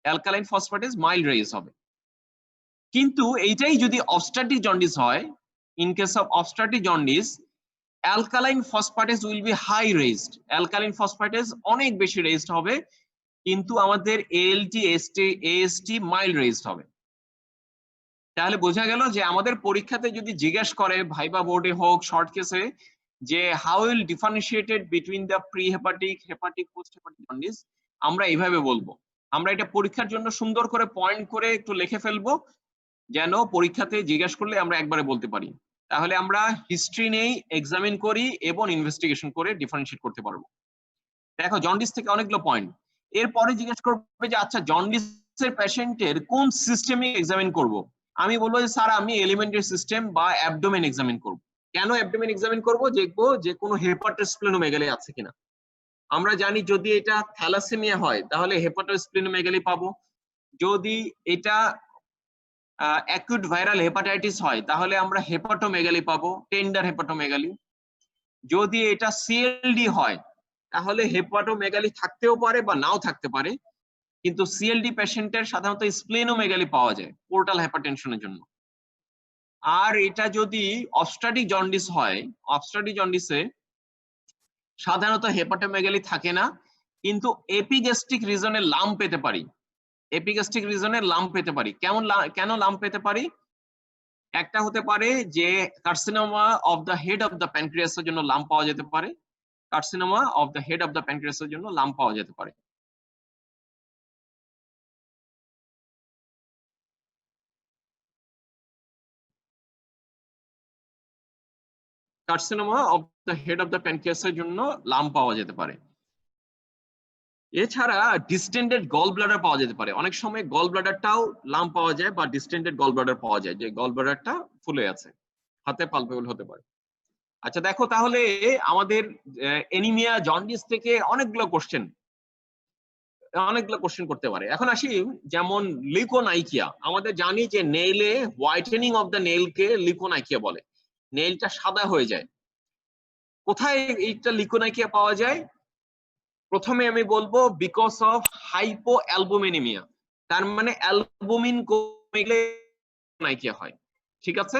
[SPEAKER 1] অ্যালকালাইন ফসফেটেজ মাইল্ড রেজ হবে। কিন্তু এইটাই যদি অবস্ট্রাকটিভ জন্ডিস হয়, in case of obstructive jaundice, alkaline phosphatase will be high raised, alkaline phosphatase অনেক বেশি রেজড হবে, কিন্তু আমাদের এএলটি, এএসটি মাইল্ড রেজড হবে। তাহলে বোঝা গেল যে আমাদের পরীক্ষাতে যদি জিজ্ঞেস করে, ভাইবা বোর্ডে হোক, শর্ট কেসে, যে how will differentiated between the pre hepatic, hepatic, post hepatic jaundice, আমরা এইভাবে বলবো। আমরা এটা পরীক্ষার জন্য সুন্দর করে পয়েন্ট করে একটু লিখে ফেলবো, যেন পরীক্ষাতে জিজ্ঞেস করলে আমরা একবারে বলতে পারি। তাহলে আমরা হিস্ট্রি নেই, এক্সামিন করি এবং ইনভেস্টিগেশন করে ডিফারেন্সিয়েট করতে পারবো। দেখো, জন্ডিস থেকে অনেকগুলো পয়েন্ট। এরপরে জিজ্ঞেস করবে যে আচ্ছা, জন্ডিসের পেশেন্টের কোন সিস্টেমে এক্সামিন করব? আমি বলবো যে স্যার আমি এলিমেন্টারি সিস্টেম বা অ্যাবডোমেন এক্সামিন করব। কেন অ্যাবডোমেন এক্সামিন করব? দেখবো যে কোনো হেপাটোস্প্লেনোমেগালি আছে কিনা। আমরা জানি যদি এটা থ্যালাসেমিয়া হয় তাহলে হেপাটোস্প্লেনোমেগালি পাবো। যদি এটা অ্যাকিউট ভাইরাল হেপাটাইটিস হয় তাহলে আমরা হেপাটোমেগালি পাবো, টেন্ডার হেপাটোমেগালি। যদি এটা সিএলডি হয় তাহলে হেপাটোমেগালি থাকতেও পারে বা নাও থাকতে পারে, কিন্তু সিএলডি পেশেন্টের সাধারণত স্প্লেনোমেগালি পাওয়া যায় পোর্টাল হাইপারটেনশনের জন্য। আর এটা যদি অবস্ট্রাটিক জন্ডিস হয়, অবস্ট্রাটিক জন্ডিসে সাধারণত হেপাটোমেগালি থাকে না, কিন্তু এপিগ্যাস্ট্রিক রিজনে লাম্প পেতে পারি। এপিগ্যাস্ট্রিক রিজনে লাম্প পেতে পারি। কেন লাম্প পেতে পারি? একটা হতে পারে যে carcinoma of the head of the প্যানক্রিয়াসের জন্য লাম্প পাওয়া যেতে পারে, carcinoma of the head of the প্যানক্রিয়াসের জন্য লাম্প পাওয়া যেতে পারে। Carcinoma of the head of the প্যানক্রিয়াসের জন্য লাম্প পাওয়া যেতে পারে। এছাড়া ডিস্টেন্ডেড গল ব্লাডার পাওয়া যেতে পারে। অনেক সময় গল ব্লাডারটাও লাম্প পাওয়া যায় বা ডিস্টেন্ডেড গল ব্লাডার পাওয়া যায়, যে গল ব্লাডারটা ফুলে আছে, হাতে পালপেবল হতে পারে। আচ্ছা দেখো তাহলে আমাদের এনিমিয়া জন্ডিস থেকে অনেকগুলো কোশ্চেন করতে পারে। এখন আসি যেমন লিউকোনাইকিয়া। আমাদের জানি যে নেইলে হোয়াইটেনিং অফ দ্য নেইলকে লিউকোনাইকিয়া বলে, নেইলটা সাদা হয়ে যায়। কোথায় এইটা লিউকোনাইকিয়া পাওয়া যায়? প্রথমে আমি বলবো বিকজ অফ হাইপো অ্যালবুমিনেমিয়া, তার মানে অ্যালবুমিন কমে গেলে লিউকোনাইকিয়া হয়। ঠিক আছে,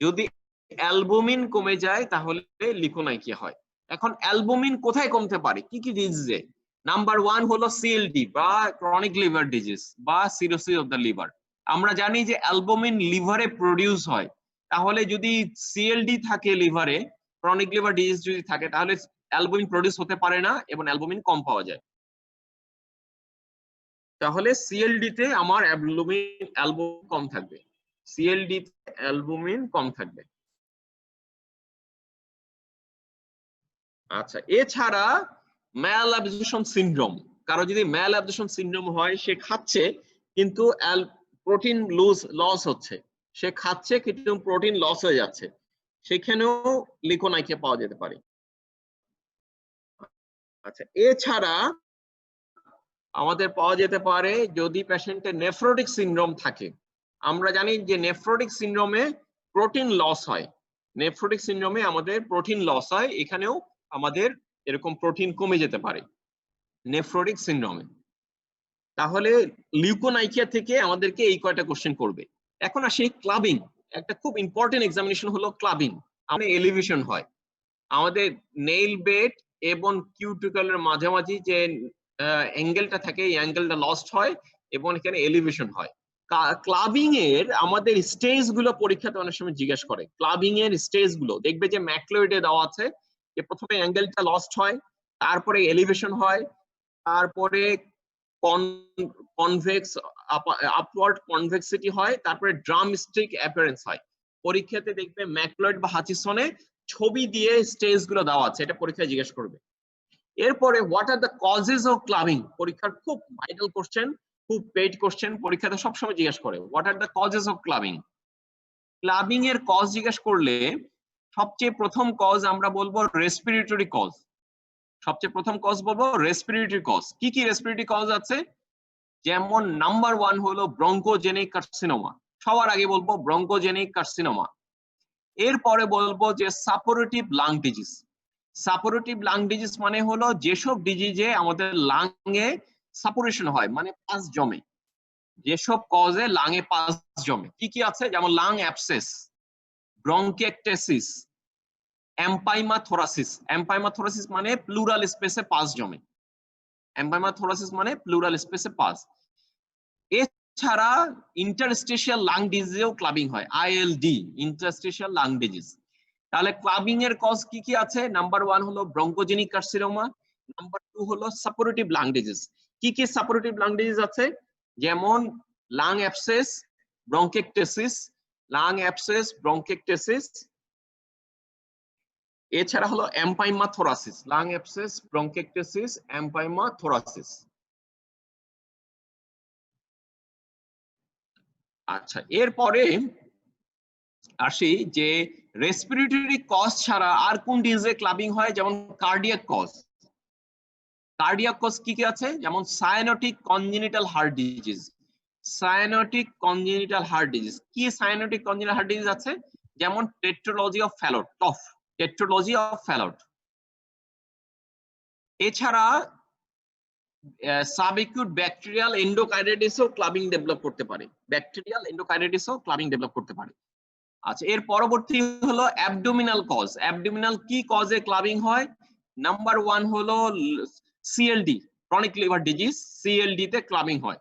[SPEAKER 1] যদি অ্যালবুমিন কমে যায় তাহলে লিউকোনাইকিয়া হয়। এখন অ্যালবুমিন কোথায় কমতে পারে, কি কি ডিজিজে? নাম্বার 1 হলো সিএলডি বা ক্রনিক লিভার ডিজিজ বা সিরোসিস অফ দ্য লিভার। আমরা জানি যে অ্যালবুমিন লিভারে প্রডিউস হয়, তাহলে যদি সিএলডি থাকে লিভারে, ক্রনিক লিভার ডিজিজ যদি থাকে, তাহলে অ্যালবুমিন প্রডিউস হতে পারে না এবং অ্যালবুমিন কম পাওয়া যায়। তাহলে সিএলডি তে আমার অ্যালবুমিন কম থাকবে, সিএলডি তে অ্যালবুমিন কম থাকবে। আচ্ছা, এছাড়া ম্যাল অ্যাবজর্পশন সিনড্রোম, কারো যদি ম্যাল অ্যাবজর্পশন সিনড্রোম হয়, সে খাচ্ছে কিন্তু প্রোটিন লস হচ্ছে, সে খাচ্ছে কিন্তু প্রোটিন লস হয়ে যাচ্ছে, সেখানেও লিউকোনাইকিয়া পাওয়া যেতে পারে। আচ্ছা, এছাড়া আমাদের পাওয়া যেতে পারে যদি পেশেন্টের নেফ্রোটিক সিনড্রোম থাকে। আমরা জানি যে নেফ্রোটিক সিনড্রোমে প্রোটিন লস হয়, নেফ্রোটিক সিনড্রোমে আমাদের প্রোটিন লস হয়, এখানেও আমাদের এরকম প্রোটিন কমে যেতে পারে নেফ্রোটিক সিনড্রোমে। তাহলে লিউকোনাইকিয়া থেকে আমাদেরকে এই কয়টা কোশ্চেন করবে। এখন আসি ক্লাবিং। একটা খুব ইম্পর্টেন্ট এক্সামিনেশন হলো ক্লাবিং। আমাদের এলিভেশন হয়, আমাদের নেইল বেড এবং কিউটিকলের মাঝামাঝি যে অ্যাঙ্গেলটা থাকে, এই অ্যাঙ্গেলটা লস্ট হয় এবং এখানে এলিভেশন হয়। ক্লাবিং এর আমাদের স্টেজ গুলো পরীক্ষাতে অনেক সময় জিজ্ঞেস করে। ক্লাবিং এর স্টেজ গুলো দেখবে যে ম্যাকলোয়েডে দেওয়া আছে, যে প্রথমে অ্যাঙ্গেলটা লস্ট হয়, তারপরে এলিভেশন হয়, তারপরে কনভেক্স আপওয়ার্ড কনভেক্সিটি হয়, তারপরে ড্রামস্টিক অ্যাপিয়ারেন্স হয়। পরীক্ষাতে দেখবে ম্যাকলয়েড বা হাচিসনে ছবি দিয়ে স্টেজ গুলো দেওয়া আছে, এটা পরীক্ষায় জিজ্ঞেস করবে। এরপরে what are the causes of clubbing, পরীক্ষার খুব ভাইটাল কোশ্চেন, খুব পেইড কোশ্চেন, পরীক্ষাতে সবসময় জিজ্ঞেস করে what are the causes of clubbing. Clubbing এর কজ জিজ্ঞেস করলে সবচেয়ে প্রথম কজ আমরা বলবো রেসপিরেটরি কজ। সবচেয়ে প্রথম কজ বলবো রেসপিরেটরি কজ। কি কি রেসপিরেটরি কজ আছে? যেমন নাম্বার 1 হলো ব্রঙ্কোজেনিক কার্সিনোমা, সবার আগে বলবো ব্রঙ্কোজেনিক কার্সিনোমা। এরপরে বলবো যে suppurative lung disease. Suppurative lung disease মানে হলো যেসব ডিজিজে আমাদের লাংয়ে সাপুরেশন হয়, মানে পাস জমে, যেসব কজে লাংয়ে পাস জমে। কি কি আছে? যেমন লাং অ্যাবসেস, ব্রঙ্কিয়েক্টেসিস, এম্পাইমা থোরাসিস। এম্পাইমা থোরাসিস মানে প্লুরাল স্পেসে পাস জমে, এম্পাইমা থোরাসিস মানে প্লুরাল স্পেসে পাস। এছাড়া ইন্টারস্টিশিয়াল লাং ডিজিজেও ক্লাবিং হয়, আইএলডি, ইন্টারস্টিশিয়াল লাং ডিজিজ। তাহলে ক্লাবিং এর কজ কি কি আছে? নাম্বার 1 হলো ব্রঙ্কোজেনিক কার্সিনোমা, নাম্বার 2 হলো সাপোরেটিভ লাং ডিজিজ। কি কি সাপোরেটিভ লাং ডিজিজ আছে? যেমন লাং অ্যাবসেস, ব্রঙ্কেকটেসিস, লাং অ্যাবসেস, ব্রঙ্কেকটেসিস। এছাড়া হলো এম্পাইমা থোরাসিস, লাং অ্যাবসেস, ব্রঙ্কেকটেসিস, এম্পাইমা থোরাসিস। আচ্ছা, এরপরে আসি যে রেসপিরেটরি কজ ছাড়া আর কোন ডিজিজে ক্লাবিং হয়। যেমন কার্ডিয়াক কজ। কার্ডিয়াক কজ কি কি আছে? যেমন cyanotic congenital heart disease. Cyanotic congenital heart disease কি? সায়ানোটিক কনজেনিটাল হার্ট ডিজিজ আছে যেমন টেট্রোলজি of Fallot, ToF, টেট্রোলজি of Fallot. এছাড়া সাবএকিউট ব্যাকটেরিয়াল এন্ডোকার্ডিটিসও ক্লাবিং ডেভেলপ করতে পারে, ব্যাকটেরিয়াল এন্ডোকার্ডিটিসও ক্লাবিং ডেভেলপ করতে পারে। আচ্ছা, এর পরবর্তী হলো অ্যাবডোমিনাল কজ। অ্যাবডোমিনাল কি কজে ক্লাবিং হয়? নাম্বার 1 হলো CLD, chronic liver disease, CLD তে ক্লাবিং হয়।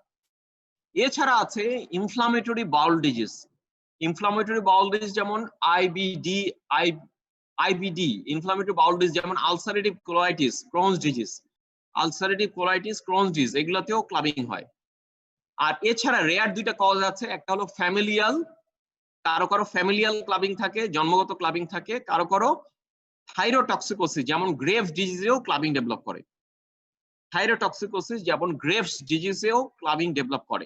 [SPEAKER 1] এছাড়া আছে inflammatory bowel disease. Inflammatory bowel disease যেমন আইবিডি, ইনফ্লামেটরি বাউল ডিজিজ যেমন ulcerative colitis, Crohn's disease, ulcerative colitis, Crohn's disease, এগুলোতেও ক্লাবিং হয়। আর এছাড়া রেয়ার দুইটা কজ আছে, একটা হলো ফ্যামিলিয়াল, কারো কারো ফ্যামিলিয়াল ক্লাবিং থাকে, জন্মগত ক্লাবিং থাকে, কারো কারো থাইরোটক্সিকোসিস যেমন গ্রেভস ডিজিজেও ক্লাবিং ডেভেলপ করে। থাইরোটক্সিকোসিস যেমন গ্রেভস ডিজিজেও ক্লাবিং ডেভেলপ করে।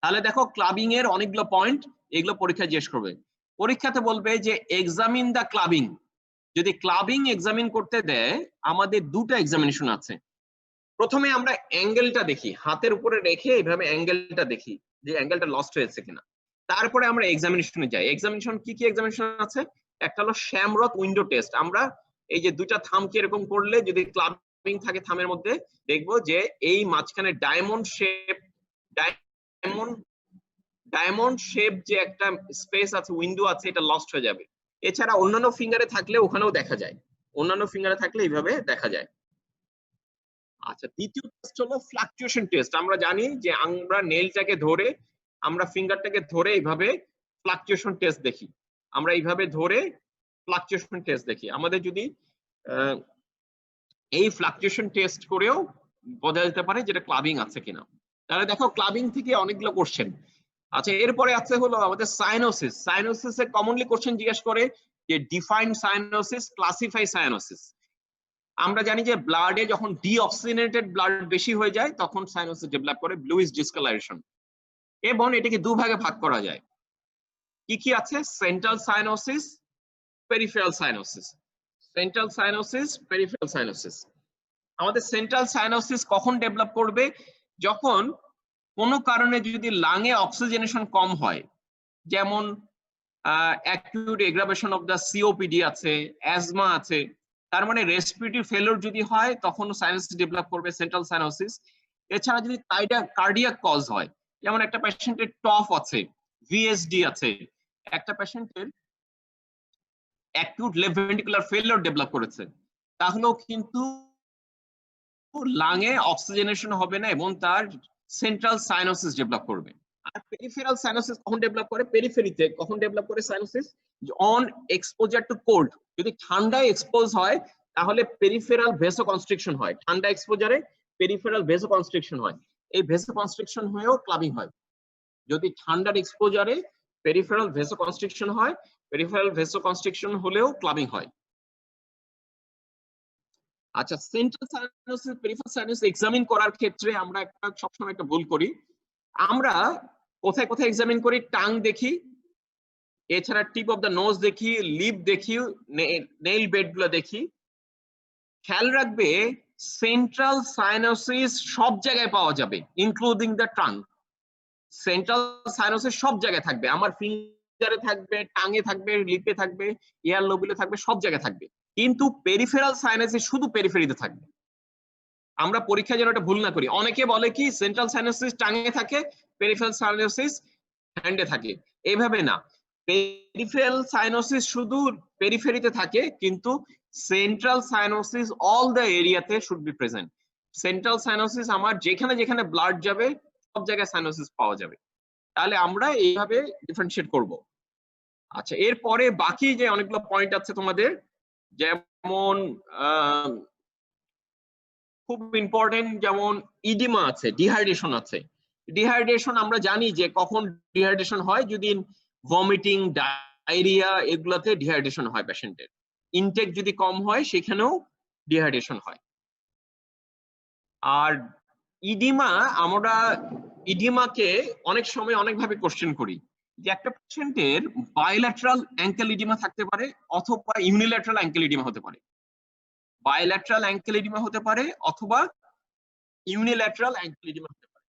[SPEAKER 1] তাহলে দেখো ক্লাবিং এর অনেকগুলো পয়েন্ট, এগুলো পরীক্ষায় জিজ্ঞেস করবে। পরীক্ষাতে বলবে যে এক্সামিন দা ক্লাবিং। যদি ক্লাবিং এক্সামিন করতে দেয়, আমাদের দুটো এক্সামিনেশন আছে। প্রথমে আমরা অ্যাঙ্গেলটা দেখি, হাতের উপরে রেখে এইভাবে অ্যাঙ্গেলটা দেখি যে অ্যাঙ্গেলটা লস্ট হয়েছে কিনা। তারপরে আমরা এক্সামিনেশনে যাই। এক্সামিনেশন কি কি এক্সামিনেশন আছে? একটা হলো শ্যামরথ উইন্ডো টেস্ট। আমরা এই যে দুইটা থামকে এরকম করলে যদি ক্লাবিং থাকে থামের মধ্যে, দেখবো যে এই মাঝখানে ডায়মন্ড শেপ যে একটা স্পেস আছে, উইন্ডো আছে, এটা লস্ট হয়ে যাবে। এছাড়া অন্যান্য ফিঙ্গারে থাকলে ওখানেও দেখা যায়, অন্যান্য ফিঙ্গারে থাকলে এইভাবে দেখা যায়। আচ্ছা, দ্বিতীয় টেস্ট হলো ফ্লাকচুয়েশন টেস্ট। আমরা জানি যে আমরা নেলটাকে ধরে, আমরা ফিঙ্গারটাকে ধরে এইভাবে ফ্লাকচুয়েশন টেস্ট দেখি। আমরা এইভাবে ধরে ফ্লাকচুয়েশন টেস্ট দেখি। আমাদের যদি এই ফ্লাকচুয়েশন টেস্ট করেও বোঝা যেতে পারে যেটা ক্লাবিং আছে কিনা। তাহলে দেখো ক্লাবিং থেকে অনেকগুলো কোশ্চেন। আচ্ছা, এরপরে আছে হলো আমাদের সাইনোসিস। সাইনোসিসে কমনলি কোশ্চেন জিজ্ঞেস করে যে ডিফাইন সাইনোসিস, ক্লাসিফাই সাইনোসিস। আমরা জানি যে ব্লাডে যখন ডিঅক্সিজেনেটেড ব্লাড বেশি হয়ে যায় তখন সাইনোসিস ডেভেলপ করে, ব্লুইশ ডিসকালারেশন। এবং এটাকে দুভাগে ভাগ করা যায়। কি কি আছে? Central cyanosis, peripheral cyanosis. Central cyanosis, peripheral cyanosis. আমাদের সেন্ট্রাল সাইনোসিস কখন ডেভেলপ করবে? যখন কোনো কারণে যদি লাঙে অক্সিজেনেশন কম হয়, যেমন অ্যাকিউট এগ্রাভেশন অফ দ্য সিওপিডি আছে, অ্যাজমা আছে, তার মানে রেসপিরেটরি ফেলিওর যদি হয় তখন সাইনোসিস ডেভেলপ করবে, সেন্ট্রাল সাইনোসিস। এছাড়া যদি কার্ডিয়াক কজ হয়, যেমন একটা পেশেন্টের টফ আছে, ভিএসডি আছে, একটা পেশেন্টের acute left ventricular failure develop করেছে, তাহলেও কিন্তু লাঙে অক্সিজেনেশন হবে না এবং তার সেন্ট্রাল সাইনোসিস ডেভেলপ করবে। আর পেরিফেরাল সাইনোসিস কখন ডেভেলপ করে? পেরিফেরিতে কখন ডেভেলপ করে cyanosis? On exposure to cold. যদি ঠান্ডায় এক্সপোজ হয় তাহলে পেরিফেরাল ভেসোকনস্ট্রিকশন হয়। ঠান্ডা এক্সপোজারে পেরিফেরাল ভেসোকনস্ট্রিকশন হয়। এই ভেসোকনস্ট্রিকশন হয়েও ক্লাবিং হয়। যদি ঠান্ডার এক্সপোজারে পেরিফেরাল ভেসোকনস্ট্রিকশন হয়, পেরিফেরাল ভেসোকনস্ট্রিকশন হলেও ক্লাবিং হয়। আচ্ছা, central cyanosis, peripheral cyanosis examine করার ক্ষেত্রে আমরা সবসময় একটা ভুল করি। আমরা কোথায় কোথায় এক্সামিন করি? টাং দেখি, এছাড়া টিপ অফ দ্য নোজ দেখি, লিপ দেখি, নেইল বেড গুলো দেখি। খেয়াল রাখবে সেন্ট্রাল সাইনোসিস সব জায়গায় পাওয়া যাবে, including the tongue. Central cyanosis সব জায়গায় থাকবে, আমার ফিঙ্গারে থাকবে, টাঙে থাকবে, লিপে থাকবে, এয়ার লোবুলে থাকবে, সব জায়গায় থাকবে। কিন্তু পেরিফেরাল সাইনোসিস শুধু পেরিফেরিতে থাকবে। আমরা পরীক্ষায় যেন এটা ভুল না করি। অনেকে বলে কি সেন্ট্রাল সাইনোসিস টাঙে থাকে, পেরিফেরাল সাইনোসিস হ্যান্ডে থাকে। এইভাবে না, পেরিফেরাল সাইনোসিস শুধু পেরিফেরিতে থাকে, কিন্তু সেন্ট্রাল সাইনোসিস অল দ্য এরিয়াতে should be present. Central cyanosis আমার যেখানে যেখানে ব্লাড যাবে সব জায়গায় সাইনোসিস পাওয়া যাবে। তাহলে আমরা এইভাবে ডিফারেন্সিয়েট করব। আচ্ছা, এরপরে বাকি যে অনেকগুলো পয়েন্ট আছে তোমাদের, যেমন খুব ইম্পর্টেন্ট, যেমন ইডিমা আছে, ডিহাইড্রেশন আছে। ডিহাইড্রেশন আমরা জানি যে কখন ডিহাইড্রেশন হয়, যদি ভমিটিং, ডায়রিয়া এগুলাতে ডিহাইড্রেশন হয় পেশেন্টের। ইনটেক যদি কম হয় সেখানেও ডিহাইড্রেশন হয়। আর আমরা ইডিমাকে অনেক সময় অনেকভাবে কোশ্চেন করি, যে একটা পেশেন্টের বায়োল্যাটারাল অ্যাঙ্কেল ইডিমা থাকতে পারে অথবা ইউনিল্যাটারাল অ্যাঙ্কেল ইডিমা হতে পারে। বায়োল্যাটারাল অ্যাঙ্কেল ইডিমা হতে পারে অথবা ইউনিল্যাটারাল অ্যাঙ্কেল ইডিমা হতে পারে।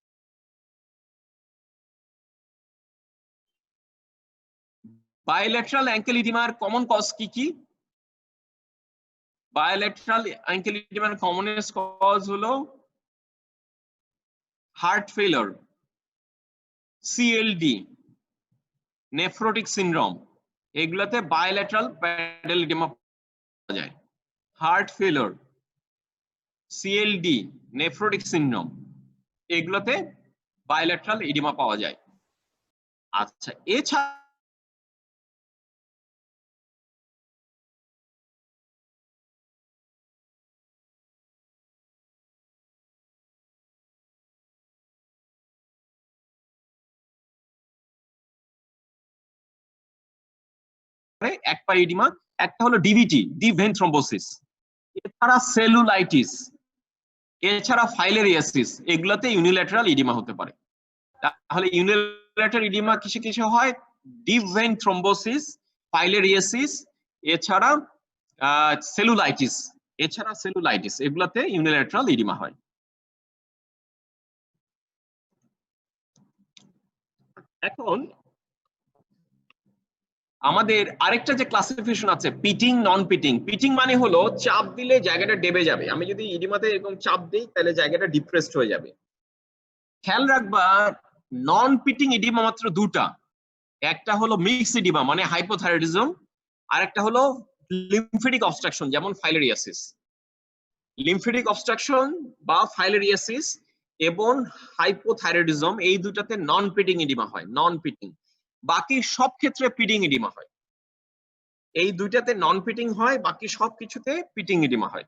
[SPEAKER 1] বায়োল্যাটারাল অ্যাঙ্কেল ইডিমার কমন কজ কি কি? বায়োল্যাটারাল অ্যাঙ্কেল ইডিমার কমনেস্ট কজ হলো heart failure, CLD, nephrotic syndrome, এগুলাতে বায়োল্যাটারাল প্যাডেল ইডিমা পাওয়া যায়। Heart failure, CLD, nephrotic syndrome, এগুলোতে বায়োল্যাটারাল ইডিমা পাওয়া যায়। আচ্ছা, এছাড়া এক পা ইডিমা, একটা হলো ডিভিটি, ডিপ ভেন থ্রম্বোসিস, এছাড়া সেলুলাইটিস, এছাড়া ফাইলেরিয়াসিস, এগুলোতে ইউনিল্যাটারাল ইডিমা হতে পারে। তাহলে ইউনিল্যাটারাল ইডিমা কিসে কিসে হয়? ডিপ ভেন থ্রম্বোসিস, ফাইলেরিয়াসিস, এছাড়া সেলুলাইটিস, এগুলাতে ইউনিল্যাটারাল ইডিমা হয়। এখন আমাদের আরেকটা যে ক্লাসিফিকেশন আছে, পিটিং, নন পিটিং। পিটিং মানে হলো চাপ দিলে জায়গাটা ডেবে যাবে। আমি যদি ইডিমাতে এরকম চাপ দিই তাহলে জায়গাটা ডিপ্রেসড হয়ে যাবে। খেয়াল রাখবা, নন পিটিং ইডিমা মাত্র দুটা। একটা হলো মিক্সড ইডিমা মানে হাইপোথাইরয়েডিজম, আর একটা হলো লিম্ফেটিক অবস্ট্রাকশন যেমন ফাইলেরিয়াসিস। লিম্ফেটিক অবস্ট্রাকশন বা ফাইলেরিয়াসিস এবং হাইপোথাইরয়েডিজম, এই দুটাতে নন পিটিং ইডিমা হয়, নন পিটিং। বাকি সব ক্ষেত্রে পিটিং ইডিমা হয়। এই দুইটাতে নন পিটিং হয়, বাকি সব কিছুতে পিটিং ইডিমা হয়।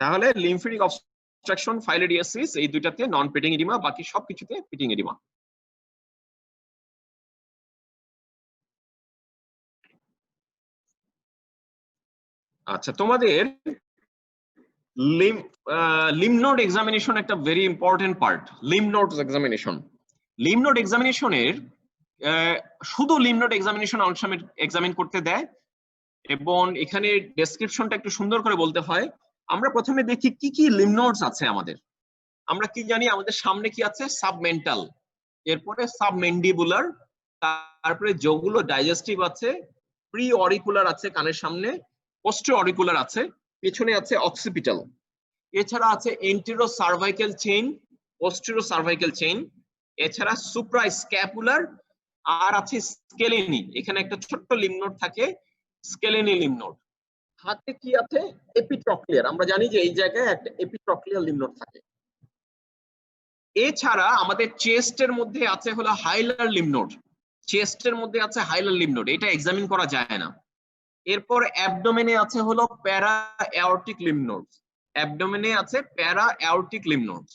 [SPEAKER 1] তাহলে লিম্ফেটিক অবস্ট্রাকশন, ফাইলেরিয়াসিস, এই দুইটাতে নন পিটিং ইডিমা, বাকি সব কিছুতে পিটিং ইডিমা। আচ্ছা, তোমাদের লিম্ফ নোড এক্সামিনেশন একটা very important part. Lymph node examination, lymph node এক্সামিনেশনের শুধু লিম্ফ নোড এক্সামিনেশন অনেক সময় এক্সামিন করতে দেয়, এবং এখানে ডেসক্রিপশনটা একটু সুন্দর করে বলতে হয়। আমরা প্রথমে দেখি কি কি লিম্ফ নোডস আছে আমাদের। আমরা কি জানি, আমাদের সামনে কি আছে? সাবমেন্টাল, এরপরে সাবমেন্ডিবুলার, তারপরে যেগুলো ডাইজেস্টিভ আছে, প্রি অরিকুলার আছে কানের সামনে, পোস্টেরিয়র অরিকুলার আছে, পেছনে আছে অক্সিপিটাল, এছাড়া আছে antero cervical chain, posterior cervical chain, এছাড়া সুপ্রা স্ক্যাপুলার, আর আছে স্কেলেনি। এখানে একটা ছোট্ট লিম্ফ নোড থাকে, স্কেলেনি লিম্ফ নোড। হাতে কি আছে? এপিট্রক্লিয়ার। আমরা জানি যে এই জায়গায় একটা এপিট্রক্লিয়ার লিম্ফ নোড থাকে। এছাড়া আমাদের চেস্টের মধ্যে আছে হলো হাইলার লিম্ফ নোড, চেস্টের মধ্যে আছে হাইলার লিম্ফ নোড, এটা এক্সামিন করা যায় না। এরপর অ্যাবডোমেনে আছে হলো প্যারা অ্যাওরটিক লিম্ফ নোডস, অ্যাবডোমেনে আছে প্যারা অ্যাওরটিক লিম্ফ নোডস।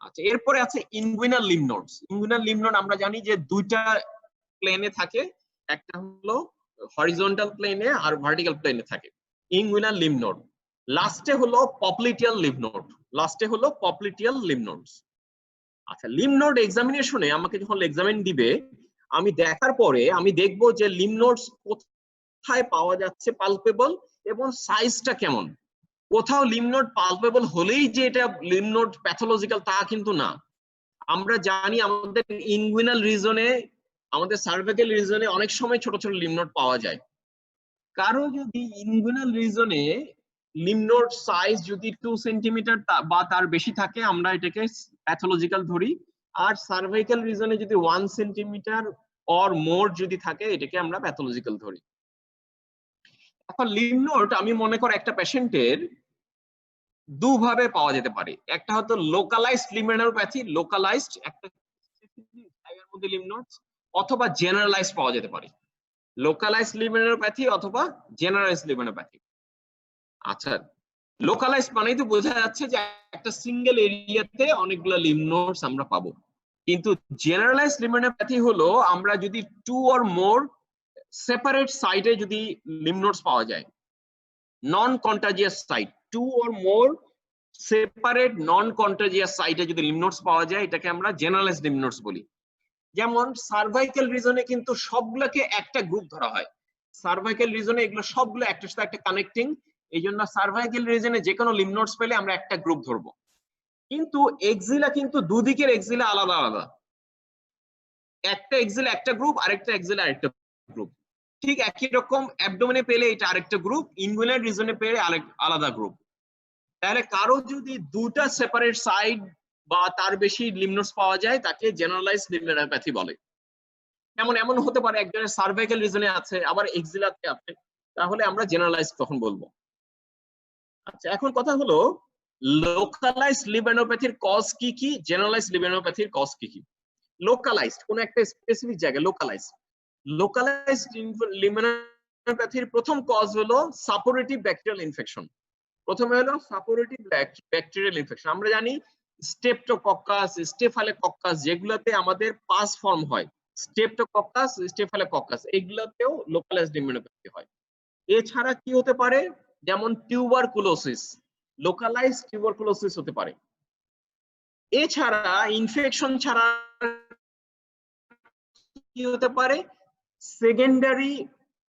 [SPEAKER 1] আচ্ছা, এরপরে আছে inguinal lymph nodes. Inguinal lymph node আমরা জানি যে দুইটা প্লেনে থাকে, একটা হলো হরিজন্টাল প্লেনে আর ভার্টিক্যাল প্লেনে থাকে, ইনগুইনাল লিম্ফ নোড। লাস্টে হলো পপলিটিয়াল লিম্ফ নোড, লাস্টে হলো পপলিটিয়াল লিম্ফ নোডস। আচ্ছা, লিম্ফ নোড এক্সামিনেশনে আমাকে যখন এক্সামিন দিবে, আমি দেখার পরে আমি দেখবো যে লিম্ফ নোডস কোথায় পাওয়া যাচ্ছে পালপেবল, এবং সাইজটা কেমন। কোথাও লিম্ফ নোড পালপেবল হলেই যে এটা লিম্ফ নোড প্যাথোলজিক্যাল তা কিন্তু না। আমরা জানি আমাদের ইনগুইনাল রিজনে, আমাদের সার্ভাইকাল রিজনে অনেক সময় ছোট ছোট লিম্ফ নোড পাওয়া যায়। কারো যদি ইনগুইনাল রিজনে লিম্ফ নোড সাইজ যদি 2 সেন্টিমিটার বা তার বেশি থাকে, আমরা এটাকে প্যাথোলজিক্যাল ধরি। আর সার্ভাইকাল রিজনে যদি 1 সেন্টিমিটার অর মোর যদি থাকে, এটাকে আমরা প্যাথোলজিক্যাল ধরি। এখন লিম্ফ নোড আমি মনে করি একটা পেশেন্টের দুভাবে পাওয়া যেতে পারে। একটা হতো লোকালাইজড লিম্ফোডেনোপ্যাথি, লোকালাইজড একটা জায়গার মধ্যে লিম্ফ নোড, অথবা জেনারেলাইজড পাওয়া যেতে পারে। লোকালাইজড লিম্ফোডেনোপ্যাথি অথবা জেনারেলাইজড লিম্ফোডেনোপ্যাথি। আচ্ছা, লোকালাইজড মানেই তো বোঝা যাচ্ছে যে একটা সিঙ্গেল এরিয়াতে অনেকগুলো লিম্ফ নোডস আমরা পাবো। কিন্তু জেনারেলাইজড লিম্ফোডেনোপ্যাথি হলো আমরা যদি 2 অর মোর সেপারেট সাইটে যদি লিম্ফ নোডস পাওয়া যায়, non contagious site, 2 or more separate non contagious সাইটে যদি লিম্ফ নোডস পাওয়া যায়, এটাকে আমরা জেনারেলাইজড লিম্ফ নোডস বলি। যেমন সার্ভাইকাল রিজনে কিন্তু সবগুলোকে একটা গ্রুপ ধরা হয়, সার্ভাইকাল রিজনে এগুলো সবগুলো একটার সাথে একটা কানেক্টিং, এই জন্য সার্ভাইকাল রিজনে যে কোনো লিম্ফ নোডস পেলে আমরা একটা গ্রুপ ধরবো। কিন্তু এক্সিলা কিন্তু দুদিকের এক্সিলা আলাদা আলাদা, একটা এক্সিলা একটা গ্রুপ, আরেকটা এক্সিলা আরেকটা গ্রুপ। ঠিক একই রকম অ্যাবডোমেনে পেলে এটা আরেকটা গ্রুপ, ইনগুইনাল রিজনে পেলে আলাদা গ্রুপ। তাহলে কারো যদি দুটা সেপারেট সাইড বা তার বেশি লিম্ফ নোডস পাওয়া যায়, তাকে জেনারেলাইজড লিম্ফোডেনোপ্যাথি বলে। যেমন এমন হতে পারে একজনের সার্ভাইকাল রিজনে আছে আবার এক্সিলাতে আছে, তাহলে আমরা জেনারেলাইজ তখন বলবো। আচ্ছা এখন কথা হলো লোকালাইজড লিম্ফোডেনোপ্যাথির কজ কি কি, জেনারেলাইজড লিম্ফোডেনোপ্যাথির কজ কি কি। লোকালাইজড কোন একটা স্পেসিফিক জায়গায় লোকালাইজড লিম্ফোডেনোপ্যাথির প্রথম কজ হলো সাপোরেটিভ ব্যাকটেরিয়াল ইনফেকশন। প্রথমে হলো সাপোরেটিভ ব্যাকটেরিয়াল ইনফেকশন। আমরা জানি স্টেপটোকক্কাস, স্টেফাইলোকক্কাস যেগুলোতে আমাদের পাস ফর্ম হয়, স্টেপটোকক্কাস, স্টেফাইলোকক্কাস এগুলোতেও লোকালাইজড লিম্ফোডেনোপ্যাথি হয়। এছাড়া কি হতে পারে, যেমন টিউবারকুলোসিস, লোকালাইজড টিউবারকুলোসিস হতে পারে। এছাড়া ইনফেকশন ছাড়া কি হতে পারে, সেকেন্ডারি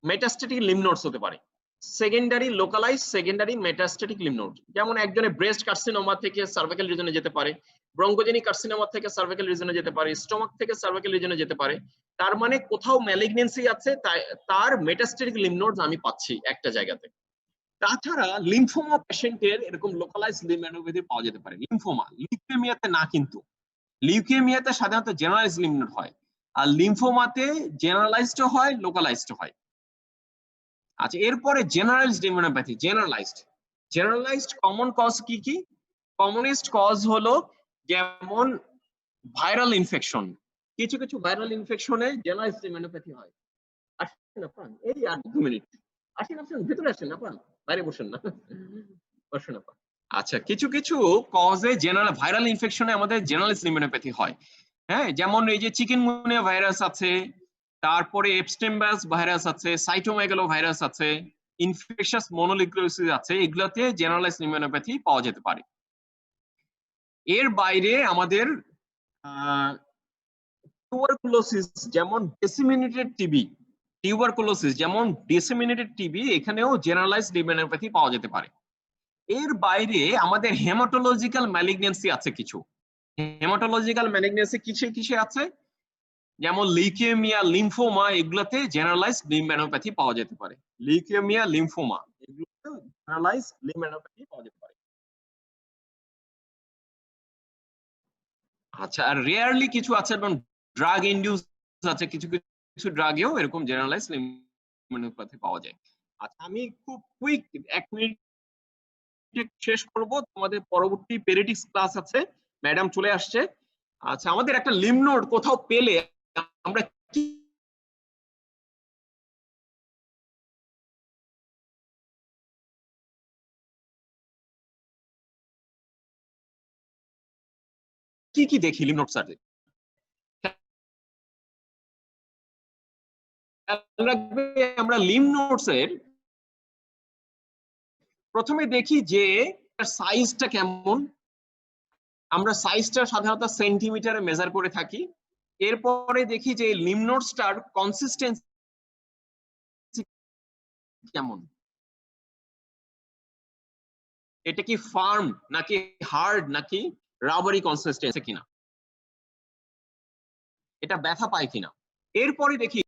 [SPEAKER 1] মেটাস্ট্যাটিক লিম্ফ নোডস হতে পারে, secondary localise secondary metastatic lymph node. যেমন একজনের ব্রেস্ট কার্সিনোমা থেকে সার্ভাইকাল রিজনে যেতে পারে, ব্রঙ্কোজেনিক কার্সিনোমা থেকে সার্ভাইকাল রিজনে যেতে পারে, স্টোমাক থেকে সার্ভাইকাল রিজনে যেতে পারে। তার মানে কোথাও ম্যালিগনেন্সি আছে, তার মেটাস্ট্যাটিক লিম্ফ নোডস আমি পাচ্ছি একটা জায়গাতে। তাছাড়া লিম্ফোমা পেশেন্টের এরকম লোকালাইজ লিম্ফোডেনোপ্যাথি পাওয়া যেতে পারে। লিম্ফোমা, লিউকেমিয়াতে না, কিন্তু লিউকেমিয়াতে সাধারণত জেনারেলাইজড লিম্ফ নোড হয়, আর লিম্ফোমাতে জেনারেলাইজড হয়, লোকালাইজড হয়। আচ্ছা এরপরে জেনারেলাইজড লিম্ফোডেনোপ্যাথি, জেনারেলাইজড কমন কজ কি কি, কমনেস্ট কজ হলো যেমন ভাইরাল ইনফেকশন, কিছু কিছু ভাইরাল ইনফেকশনে জেনারেলাইজড লিম্ফোডেনোপ্যাথি হয়। আসেন আপনার এই আর 2 মিনিট, আসেন ভিতরে আসেন আপনার, বাইরে বসেন না, বসেন আপনার। আচ্ছা কিছু কিছু কজে জেনারেল ভাইরাল ইনফেকশনে আমাদের জেনারেলাইজড লিম্ফোডেনোপ্যাথি হয়। হ্যাঁ যেমন এই যে চিকেনগুনিয়া ভাইরাস আছে, তারপরে এপস্টেইন-বার্গ ভাইরাস আছে, সাইটোমেগালো ভাইরাস আছে, ইনফেকশাস মনোলিউকোসিস আছে, এগুলাতে জেনারেলাইজড লিম্ফোডেনোপ্যাথি পাওয়া যেতে পারে। এর বাইরে আমাদের টিউবারকুলোসিস যেমন ডিসেমিনেটেড টিবি, এখানেও জেনারেলাইজড লিম্ফোডেনোপ্যাথি পাওয়া যেতে পারে। এর বাইরে আমাদের হেমাটোলজিক্যাল ম্যালিগনেন্সি আছে কিছু, হেমাটোলজিক্যাল ম্যালিগনেন্সি কিসে কিসে আছে, যেমন লিউকেমিয়া, লিম্ফোমা, এগুলোতে জেনারেলাইজড লিম্ফোডেনোপ্যাথি পাওয়া যেতে পারে। লিউকেমিয়া, লিম্ফোমা এগুলোতে জেনারেলাইজড লিম্ফোডেনোপ্যাথি পাওয়া যেতে পারে। আচ্ছা আর রেয়ারলি কিছু আছে, যেমন ড্রাগ ইনডিউস আছে, কিছু কিছু ড্রাগেও এরকম জেনারেলাইজড লিম্ফোডেনোপ্যাথি পাওয়া যায়। আচ্ছা আমি খুব কুইক 1 মিনিট শেষ করব, তোমাদের পরবর্তী পেরিটিক্স ক্লাস আছে, ম্যাডাম চলে আসছে। আচ্ছা আমাদের একটা লিম্ফ নোড কোথাও পেলে আমরা কি কি দেখি লিম্ফ নোড সার্ভে, আমরা লিম্ফ নোডস এর প্রথমে দেখি যে সাইজটা কেমন, আমরা সাইজটা সাধারণত সেন্টিমিটারে মেজার করে থাকি। এরপরে দেখি যে লিম্ফ নোডসটার কনসিস্টেন্সি কেমন, এটা কি ফার্ম নাকি হার্ড নাকি রাবারি কনসিস্টেন্সি কিনা, এটা ব্যথা পায় কিনা। এরপরে দেখি